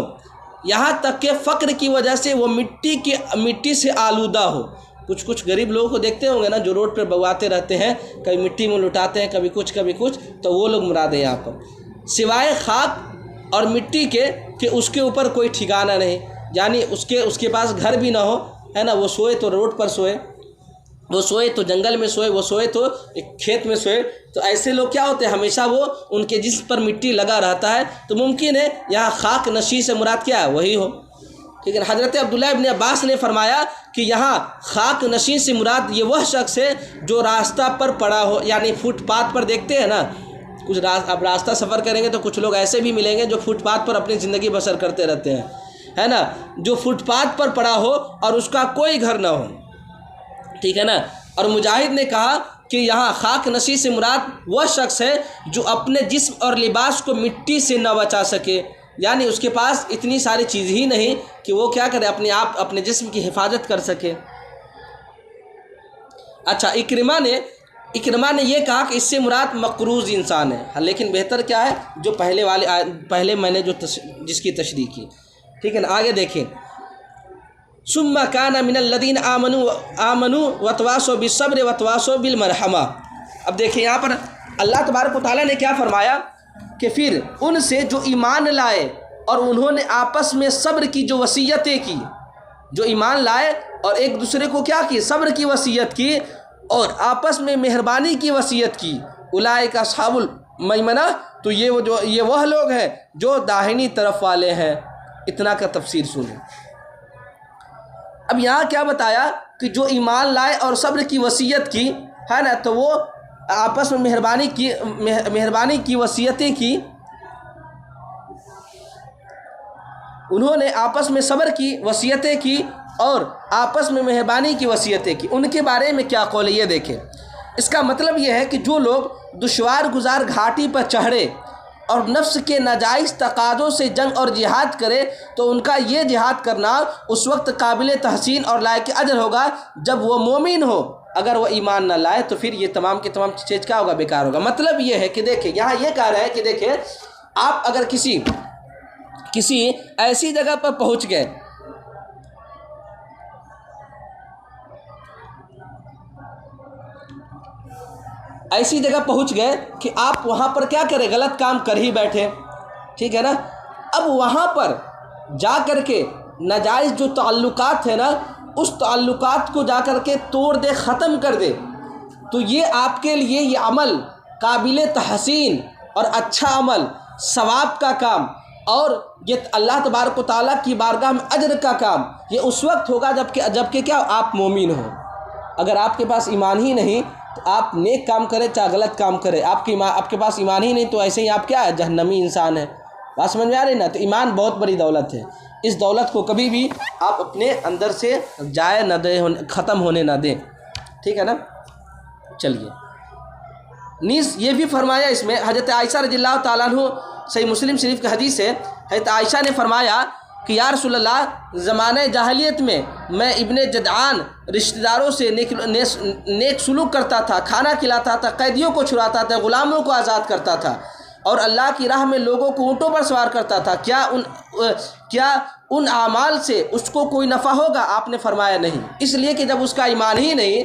یہاں تک کہ فقر کی وجہ سے وہ مٹی سے آلودہ ہو. کچھ غریب لوگوں کو دیکھتے ہوں گے نا، جو روڈ پہ بواتے رہتے ہیں، کبھی مٹی میں لٹاتے ہیں، کبھی کچھ، تو وہ لوگ مراد ہیں یہاں پر. سوائے خاک اور مٹی کے کہ اس کے اوپر کوئی ٹھکانہ نہیں، یعنی اس کے پاس گھر بھی نہ ہو، ہے نا، وہ سوئے تو روڈ پر سوئے، وہ سوئے تو جنگل میں سوئے، وہ سوئے تو ایک کھیت میں سوئے. تو ایسے لوگ کیا ہوتے ہیں؟ ہمیشہ وہ ان کے جسم پر مٹی لگا رہتا ہے. تو ممکن ہے یہاں خاک نشی سے مراد کیا ہے؟ وہی ہو. ٹھیک ہے. حضرت عبداللہ ابن عباس نے فرمایا کہ یہاں خاک نشی سے مراد یہ وہ شخص ہے جو راستہ پر پڑا ہو، یعنی فٹ پاتھ پر دیکھتے ہیں نا، اب راستہ سفر کریں گے تو کچھ لوگ ایسے بھی ملیں گے جو فٹ پاتھ پر اپنی زندگی بسر کرتے رہتے ہیں، ہے نا، جو فٹ پاتھ پر پڑا ہو اور اس کا کوئی گھر نہ ہو. ٹھیک ہے نا. اور مجاہد نے کہا کہ یہاں خاک نشی سے مراد وہ شخص ہے جو اپنے جسم اور لباس کو مٹی سے نہ بچا سکے، یعنی اس کے پاس اتنی ساری چیز ہی نہیں کہ وہ کیا کرے، اپنے جسم کی حفاظت کر سکے. اچھا اکرمہ نے یہ کہا کہ اس سے مراد مقروض انسان ہے، لیکن بہتر کیا ہے جو پہلے میں نے جس کی تشریح کی. ٹھیک ہے نا. آگے دیکھیں، ثم کان من الذین آمنوا وتواصوا بالصبر وتواصوا بالمرحمہ. اب دیکھیں یہاں پر اللہ تبارک و تعالیٰ نے کیا فرمایا کہ پھر ان سے جو ایمان لائے اور انہوں نے آپس میں صبر کی جو وصیتیں کی، جو ایمان لائے اور ایک دوسرے کو کیا کی؟ صبر کی وصیت کی اور آپس میں مہربانی کی وصیت کی، اولئک اصحاب المیمنہ، تو یہ وہ لوگ ہیں جو داہنی طرف والے ہیں. اتنا کا تفسیر سنیں. اب یہاں کیا بتایا کہ جو ایمان لائے اور صبر کی وصیت کی، ہے نا، تو وہ آپس میں مہربانی کی وصیتیں کی، انہوں نے آپس میں صبر کی وصیتیں کی اور آپس میں مہربانی کی وصیتیں کی. ان کے بارے میں کیا قول ہے یہ دیکھیں. اس کا مطلب یہ ہے کہ جو لوگ دشوار گزار گھاٹی پر چڑھے اور نفس کے ناجائز تقاضوں سے جنگ اور جہاد کرے، تو ان کا یہ جہاد کرنا اس وقت قابل تحسین اور لائق اجر ہوگا جب وہ مومن ہو. اگر وہ ایمان نہ لائے تو پھر یہ تمام کی تمام چیز کیا ہوگا؟ بیکار ہوگا. مطلب یہ ہے کہ دیکھیں یہاں یہ کہہ رہا ہے کہ دیکھیں آپ اگر کسی ایسی جگہ پر پہنچ گئے ایسی جگہ پہنچ گئے کہ آپ وہاں پر کیا کریں، غلط کام کر ہی بیٹھے، ٹھیک ہے نا. اب وہاں پر جا کر کے ناجائز جو تعلقات ہیں نا، اس تعلقات کو جا کر کے توڑ دے، ختم کر دے، تو یہ آپ کے لیے یہ عمل قابل تحسین اور اچھا عمل، ثواب کا کام، اور یہ اللہ تبارک و تعالیٰ کی بارگاہ میں اجر کا کام یہ اس وقت ہوگا جب کہ کیا آپ مومن ہوں. اگر آپ کے پاس ایمان ہی نہیں تو آپ نیک کام کریں چاہے غلط کام کریں، آپ کے پاس ایمان ہی نہیں تو ایسے ہی آپ کیا ہے، جہنمی انسان ہے. بات سمجھ میں آ رہی نا. تو ایمان بہت بڑی دولت ہے، اس دولت کو کبھی بھی آپ اپنے اندر سے جائے نہ دیں، ختم ہونے نہ دیں، ٹھیک ہے نا. چلیے نیز یہ بھی فرمایا اس میں، حضرت عائشہ رضی اللہ تعالیٰ عنہ، صحیح مسلم شریف کی حدیث ہے، حضرت عائشہ نے فرمایا کہ یا رسول اللہ، زمانہ جاہلیت میں ابن جدعان رشتہ داروں سے نیک سلوک کرتا تھا، کھانا کھلاتا تھا، قیدیوں کو چھڑاتا تھا، غلاموں کو آزاد کرتا تھا، اور اللہ کی راہ میں لوگوں کو اونٹوں پر سوار کرتا تھا. کیا ان اعمال سے اس کو کوئی نفع ہوگا؟ آپ نے فرمایا نہیں. اس لیے کہ جب اس کا ایمان ہی نہیں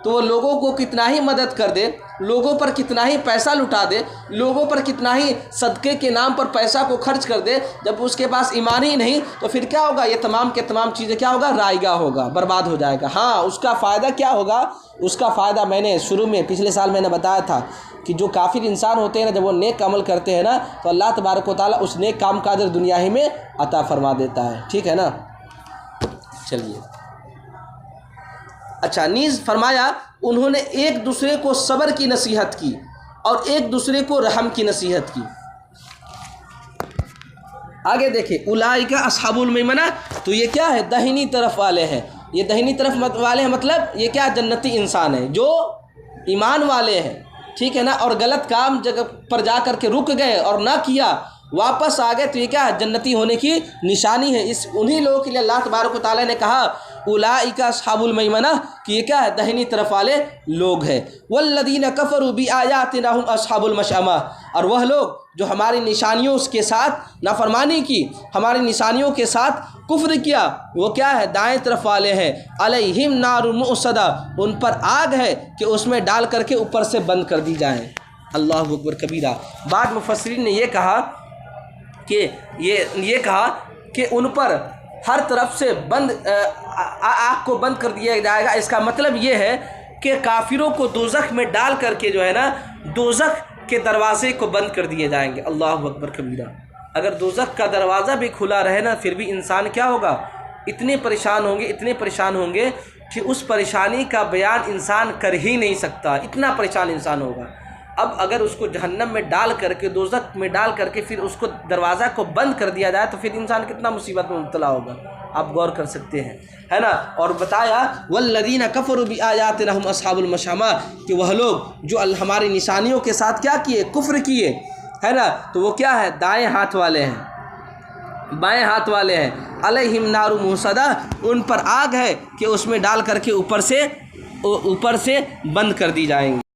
تو وہ لوگوں کو کتنا ہی مدد کر دے، لوگوں پر کتنا ہی پیسہ لٹا دے، لوگوں پر کتنا ہی صدقے کے نام پر پیسہ کو خرچ کر دے، جب اس کے پاس ایمان ہی نہیں تو پھر کیا ہوگا؟ یہ تمام کے تمام چیزیں کیا ہوگا؟ رائگاں ہوگا، برباد ہو جائے گا. ہاں، اس کا فائدہ کیا ہوگا؟ اس کا فائدہ میں نے شروع میں پچھلے سال میں نے بتایا تھا کہ جو کافر انسان ہوتے ہیں نا، جب وہ نیک عمل کرتے ہیں نا تو اللہ تبارک و تعالیٰ اس نیک کام کا اجر دنیا ہی میں عطا فرما دیتا ہے، ٹھیک ہے نا. چلیے اچھا، نیز فرمایا انہوں نے ایک دوسرے کو صبر کی نصیحت کی اور ایک دوسرے کو رحم کی نصیحت کی. آگے دیکھیں، اولئک اصحاب المیمنہ، تو یہ کیا ہے؟ دہنی طرف والے ہیں. یہ دہنی طرف والے ہیں مطلب یہ کیا؟ جنتی انسان ہیں جو ایمان والے ہیں، ٹھیک ہے نا، اور غلط کام جگہ پر جا کر کے رک گئے اور نہ کیا، واپس آ گئے، تو یہ کیا ہے؟ جنتی ہونے کی نشانی ہے. انہی لوگوں کے لیے اللہ تبارک و تعالیٰ نے کہا اولئک اصحاب المیمنہ کہ یہ کیا ہے؟ دہنی طرف والے لوگ ہیں. والذین کفروا بآیاتنا هم اصحاب المشأمہ، اور وہ لوگ جو ہماری نشانیوں کے ساتھ نافرمانی کی، ہماری نشانیوں کے ساتھ کفر کیا، وہ کیا ہے؟ دائیں طرف والے ہیں. علیہم نار مؤصدہ، ان پر آگ ہے کہ اس میں ڈال کر کے اوپر سے بند کر دی جائیں. اللہ اکبر کبیرہ. بعض مفسرین نے یہ کہا کہ ان پر ہر طرف سے آگ کو بند کر دیا جائے گا. اس کا مطلب یہ ہے کہ کافروں کو دوزخ میں ڈال کر کے جو ہے نا، دوزخ کے دروازے کو بند کر دیے جائیں گے. اللہ اکبر کبیرہ. اگر دوزخ کا دروازہ بھی کھلا رہے نا پھر بھی انسان کیا ہوگا؟ اتنے پریشان ہوں گے کہ اس پریشانی کا بیان انسان کر ہی نہیں سکتا، اتنا پریشان انسان ہوگا. اب اگر اس کو جہنم میں ڈال کر کے، دوزخ میں ڈال کر کے پھر اس کو دروازہ کو بند کر دیا جائے تو پھر انسان کتنا مصیبت میں مبتلا ہوگا، آپ غور کر سکتے ہیں، ہے نا. اور بتایا والذین کفروا بآیاتنا هم اصحاب المشأمہ، کہ وہ لوگ جو ہماری نشانیوں کے ساتھ کیا کیے؟ کفر کیے، ہے نا، تو وہ کیا ہے؟ دائیں ہاتھ والے ہیں، بائیں ہاتھ والے ہیں. علیہم نار مؤصدہ، ان پر آگ ہے کہ اس میں ڈال کر کے اوپر سے بند کر دی جائیں گی.